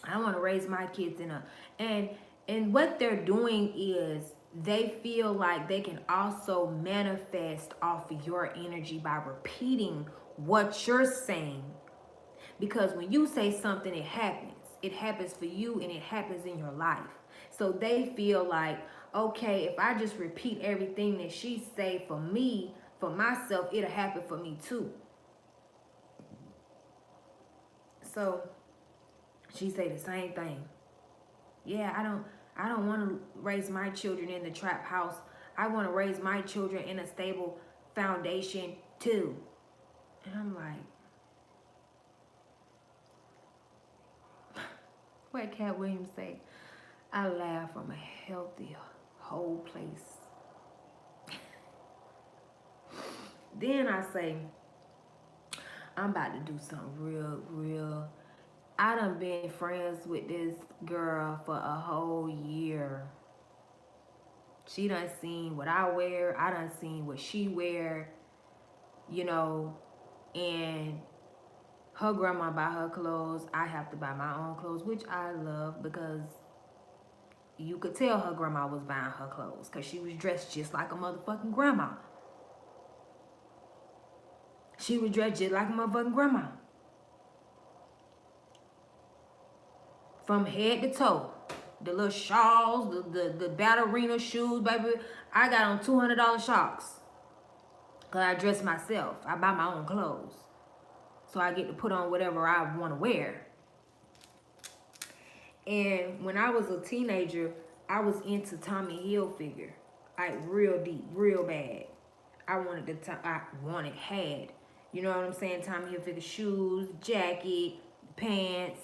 I want to raise my kids in a, and what they're doing is they feel like they can also manifest off of your energy by repeating what you're saying. Because when you say something, it happens. It happens for you and it happens in your life. So they feel like, okay, if I just repeat everything that she say for me, for myself, it'll happen for me too. So she say the same thing. Yeah, I don't want to raise my children in the trap house. I want to raise my children in a stable foundation too. And I'm like, what Cat Williams say? I laugh from a healthy whole place. Then I say, I'm about to do something real. I done been friends with this girl for a whole year. She done seen what I wear. I done seen what she wear, and her grandma buy her clothes. I have to buy my own clothes, which I love because you could tell her grandma was buying her clothes because she was dressed just like a motherfucking grandma. She was dressed just like a motherfucking grandma. From head to toe. The little shawls, the ballerina shoes, baby. I got on $200 socks. Because I dress myself. I buy my own clothes. So I get to put on whatever I want to wear. And when I was a teenager, I was into Tommy Hilfiger. Like real deep, real bad. I had. You know what I'm saying? Tommy Hilfiger shoes, jacket, pants.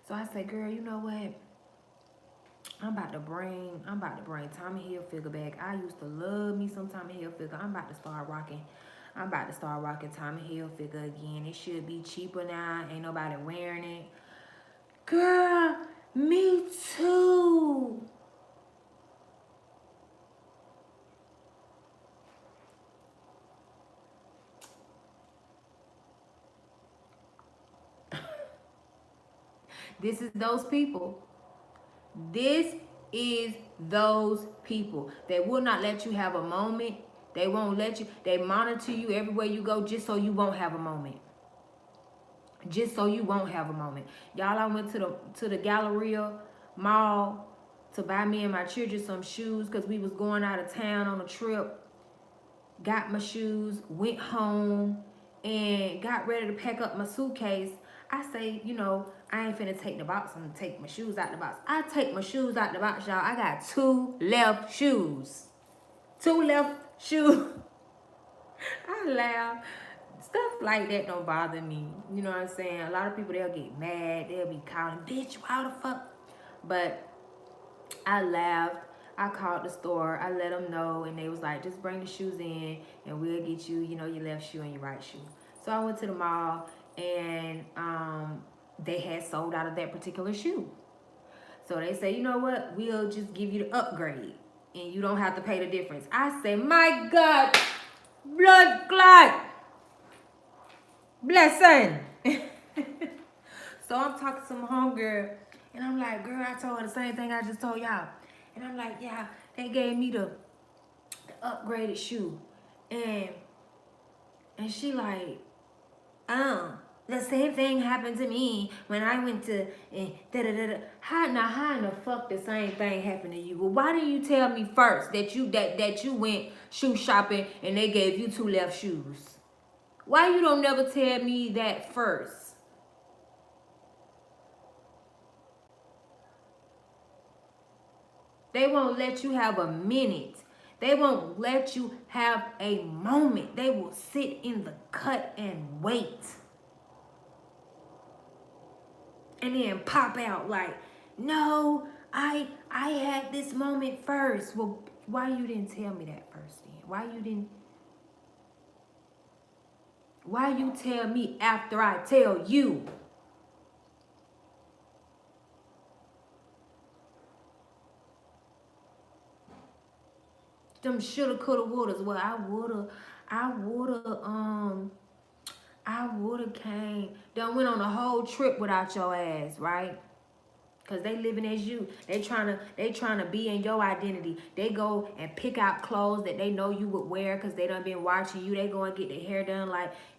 So I said, girl, you know what? I'm about to bring Tommy Hilfiger back. I used to love me some Tommy Hilfiger. I'm about to start rocking Tommy Hilfiger again. It should be cheaper now. Ain't nobody wearing it. Girl, me too. This is those people. This is those people. They will not let you have a moment. They won't let you. They monitor you everywhere you go just so you won't have a moment. Just so you won't have a moment. Y'all, I went to the Galleria Mall to buy me and my children some shoes because we was going out of town on a trip. Got my shoes, went home, and got ready to pack up my suitcase. I say, I ain't finna take the box and take my shoes out the box. I take my shoes out the box, y'all. I got 2 left shoes. 2 left shoes. I laugh. Stuff like that don't bother me. You know what I'm saying? A lot of people, they'll get mad. They'll be calling, bitch, why the fuck? But I laughed. I called the store. I let them know. And they was like, just bring the shoes in and we'll get you, your left shoe and your right shoe. So I went to the mall and they had sold out of that particular shoe. So they say, you know what? We'll just give you the upgrade and you don't have to pay the difference. I say, my God, blood clot, blessing. So I'm talking to my homegirl and I'm like, girl, I told her the same thing I just told y'all. And I'm like, yeah, they gave me the upgraded shoe. And she like, oh, the same thing happened to me when I went to da da da da. How in the fuck the same thing happened to you? Well, why didn't you tell me first that you went shoe shopping and they gave you 2 left shoes? Why you don't never tell me that first? They won't let you have a minute. They won't let you have a moment. They will sit in the cut and wait. And then pop out like, no, I had this moment first. Well, why you didn't tell me that first then? Why you tell me after I tell you? Them shoulda, coulda, wouldas. Well, I woulda came. Done went on a whole trip without your ass, right? Cause they living as you. They trying to be in your identity. They go and pick out clothes that they know you would wear because they done been watching you. They go and get their hair done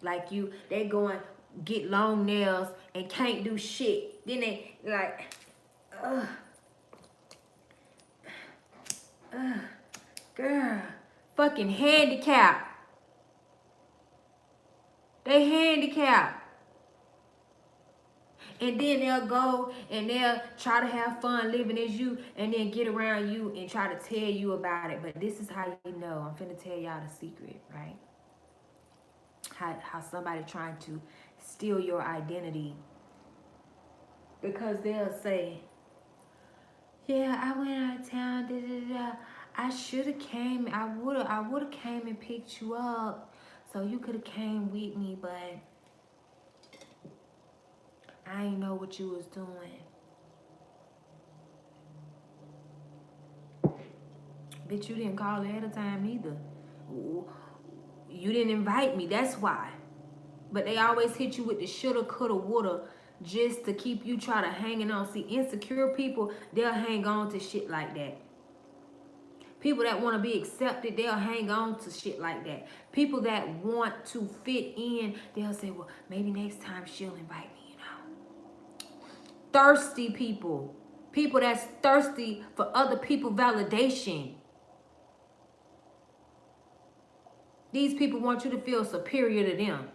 like you. They go and get long nails and can't do shit. Then they like, ugh, girl, fucking handicapped. They handicapped. And then they'll go and they'll try to have fun living as you and then get around you and try to tell you about it. But this is how you know. I'm finna tell y'all the secret, right? How somebody trying to steal your identity. Because they'll say, yeah, I went out of town, da, da, da. I should have came. I would have came and picked you up so you could have came with me, but I ain't know what you was doing. Bitch, you didn't call ahead of time neither. You didn't invite me, that's why. But they always hit you with the shoulda, coulda, woulda just to keep you try to hanging on. See, insecure people, they'll hang on to shit like that. People that want to be accepted, they'll hang on to shit like that. People that want to fit in, they'll say, well, maybe next time she'll invite me, you know. Thirsty people. People that's thirsty for other people's validation. These people want you to feel superior to them.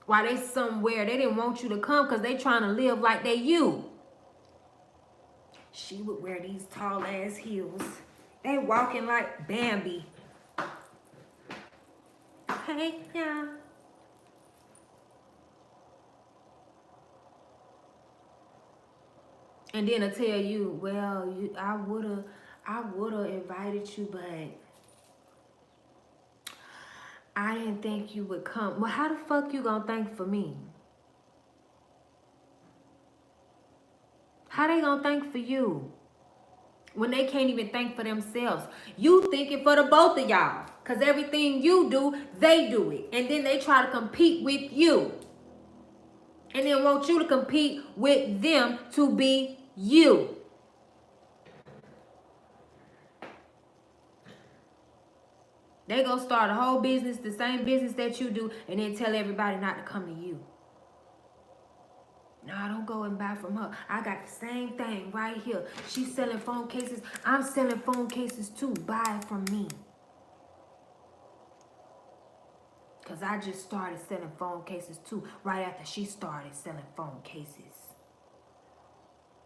While they somewhere, they didn't want you to come because they trying to live like they you. She would wear these tall ass heels. They walking like Bambi. Hey, yeah. And then I tell you, well, I woulda invited you, but I didn't think you would come. Well, how the fuck you gonna thank for me? How they gonna thank for you when they can't even thank for themselves? You thinking for the both of y'all, because everything you do, they do it. And then they try to compete with you. And then want you to compete with them to be you. They gonna start a whole business, the same business that you do, and then tell everybody not to come to you. No, don't go and buy from her. I got the same thing right here. She's selling phone cases. I'm selling phone cases too. Buy it from me. Because I just started selling phone cases too, right after she started selling phone cases.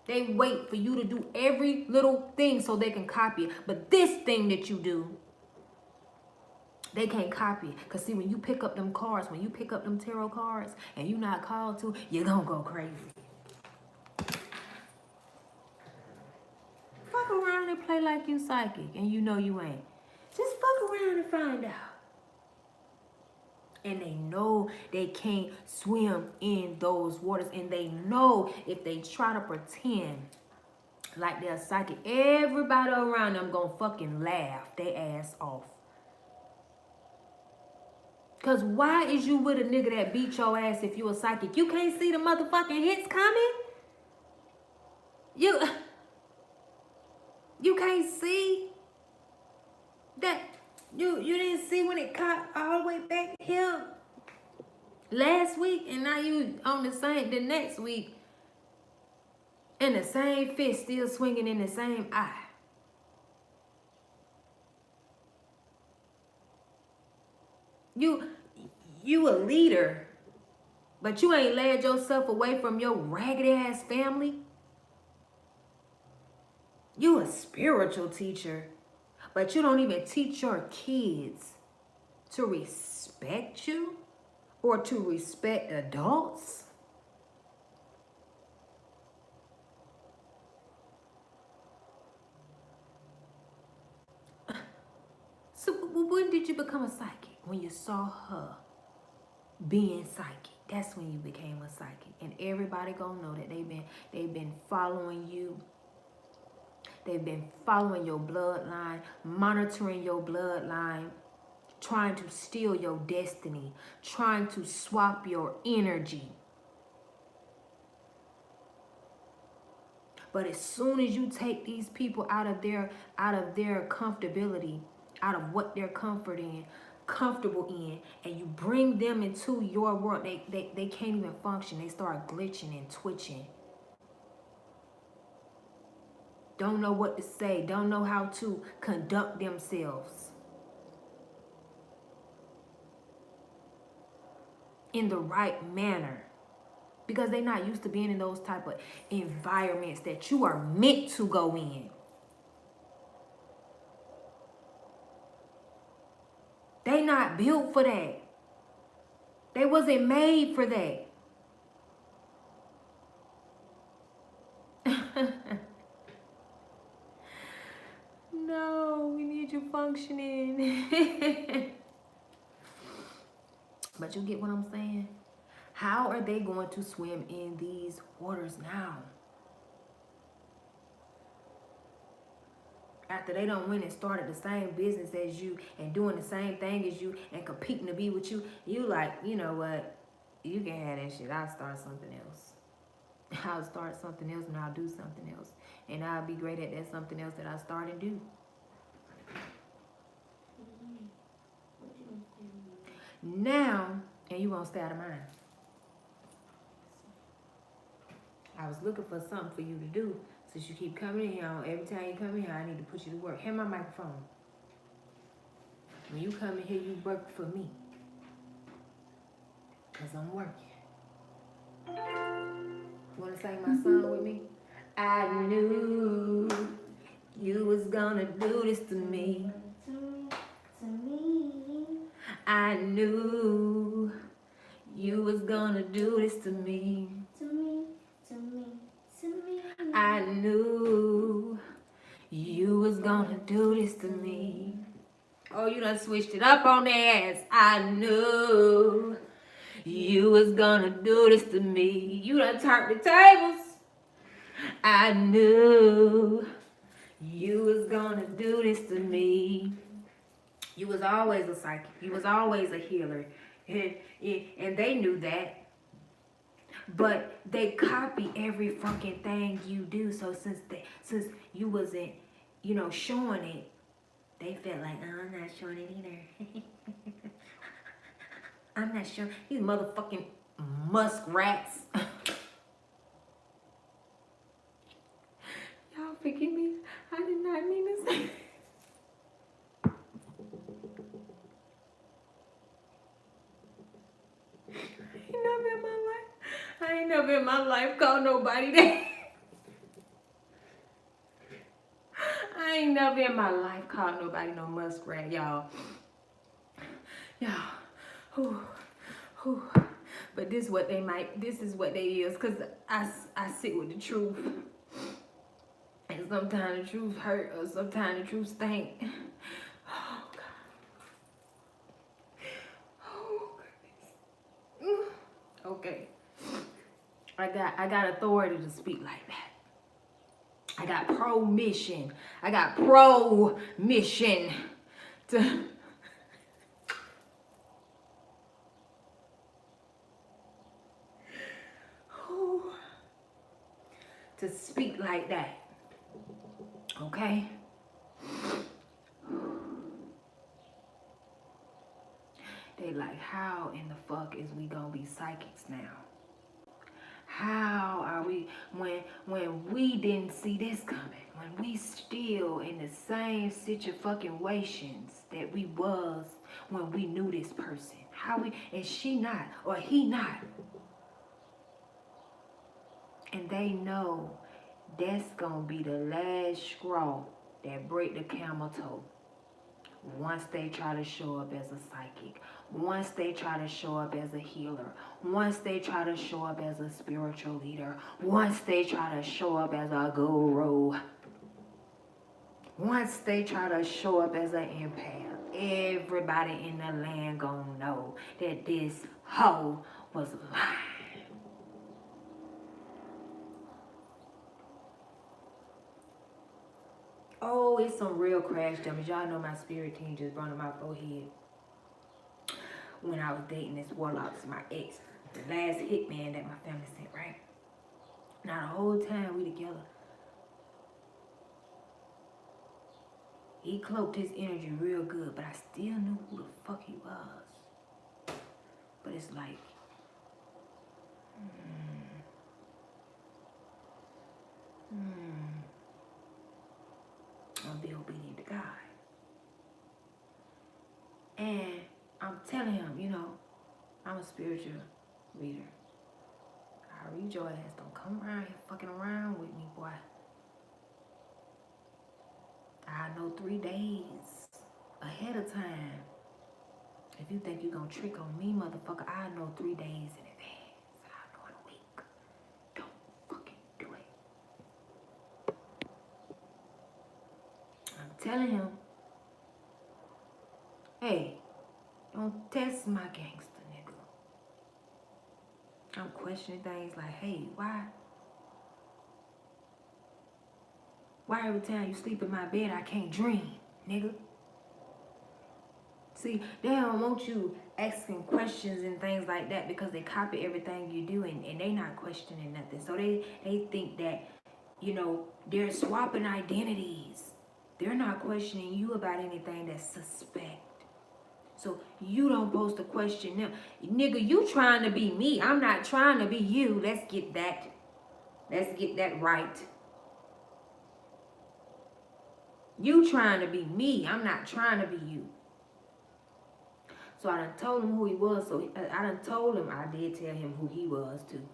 They wait for you to do every little thing so they can copy it. But this thing that you do, they can't copy it. Because see, when you pick up them cards, when you pick up them tarot cards and you're not called to, you're going to go crazy. Fuck around and play like you psychic and you know you ain't. Just fuck around and find out. And they know they can't swim in those waters. And they know if they try to pretend like they're psychic, everybody around them gonna fucking laugh their ass off. Cause why is you with a nigga that beat your ass if you a psychic? You can't see the motherfucking hits coming? You can't see that you didn't see when it caught all the way back here last week, and now you on the next week, and the same fist still swinging in the same eye. You a leader, but you ain't led yourself away from your ragged ass family. You a spiritual teacher, but you don't even teach your kids to respect you or to respect adults. So when did you become a psychic? When you saw her being psychic. That's when you became a psychic. And everybody gonna know that they've been following you. They've been following your bloodline, monitoring your bloodline, trying to steal your destiny, trying to swap your energy. But as soon as you take these people out of their comfortability, out of what they're comfortable in, and you bring them into your world, they can't even function. They start glitching and twitching. Don't know what to say, don't know how to conduct themselves in the right manner. Because they're not used to being in those type of environments that you are meant to go in. They not built for that. They wasn't made for that. No, we need you functioning. But you get what I'm saying? How are they going to swim in these waters now? After they done went and started the same business as you and doing the same thing as you and competing to be with you, you like, you know what? You can have that shit. I'll start something else. I'll start something else and I'll do something else. And I'll be great at that something else that I start and do. Now, and you won't stay out of mind. I was looking for something for you to do. Since you keep coming in here, every time you come in here, I need to put you to work. Hand my microphone. When you come in here, you work for me. Because I'm working. You want to sing my song with me? I knew you was gonna do this to me. I knew you was gonna do this to me. I knew you was gonna do this to me. Oh, you done switched it up on their ass. I knew you was gonna do this to me. You done turned the tables. I knew you was gonna do this to me. You was always a psychic. You was always a healer. And they knew that. But they copy every fucking thing you do. So since you wasn't, showing it, they felt like, oh, I'm not showing it either. I'm not showing these motherfucking muskrats. Y'all forgive me. I did not mean to say. I ain't never in my life called nobody that. I ain't never in my life called nobody no muskrat, y'all. Y'all. But this is what they is, because I sit with the truth. And sometimes the truth hurt, or sometimes the truth stink. Oh, God. Okay. I got authority to speak like that. I got permission. I got permission to speak like that. Okay? They like, how in the fuck is we gonna be psychics now? How are we, when we didn't see this coming, when we still in the same situations that we was when we knew this person? How we, and she not, or he not? And they know that's gonna be the last straw that break the camel toe. Once they try to show up as a psychic, once they try to show up as a healer, once they try to show up as a spiritual leader, once they try to show up as a guru, once they try to show up as an empath, everybody in the land gonna know that this hoe was lying. Oh, it's some real crash dummies. Y'all know my spirit team just burned on my forehead when I was dating this warlock, my ex, the last hitman that my family sent, right? Now the whole time we together, he cloaked his energy real good, but I still knew who the fuck he was. But it's like, I'm be obedient to God. And I'm telling him, you know, I'm a spiritual reader. I read your ass. Don't come around here fucking around with me, boy. I know 3 days ahead of time. If you think you're gonna trick on me, motherfucker, I know 3 days in advance. I know in a week. Don't fucking do it. I'm telling him, hey, don't test my gangster, nigga. I'm questioning things like, hey, why every time you sleep in my bed I can't dream, nigga? See, they don't want you asking questions and things like that because they copy everything you do and they not questioning nothing. So they think that, you know, they're swapping identities. They're not questioning you about anything that's suspect. So you don't supposed to question them. Nigga, you trying to be me. I'm not trying to be you. Let's get that right. You trying to be me. I'm not trying to be you. So I done told him who he was. So I done told him, I did tell him who he was too.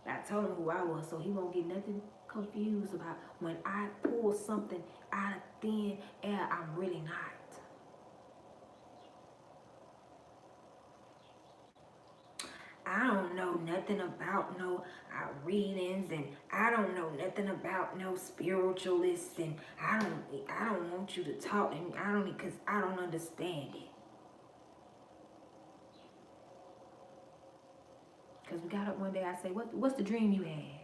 I told him who I was so he won't get nothing confused about when I pull something out of thin air, I'm really not. I don't know nothing about no readings, and I don't know nothing about no spiritualists, and I don't want you to talk, and I don't, because I don't understand it. Because we got up one day, I say, what's the dream you had?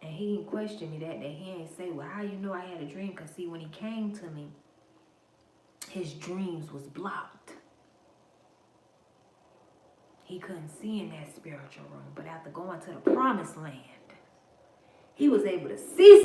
And he didn't question me that day. He ain't say, well, how you know I had a dream? Because see, when he came to me, his dreams was blocked. He couldn't see in that spiritual room. But after going to the promised land, he was able to see some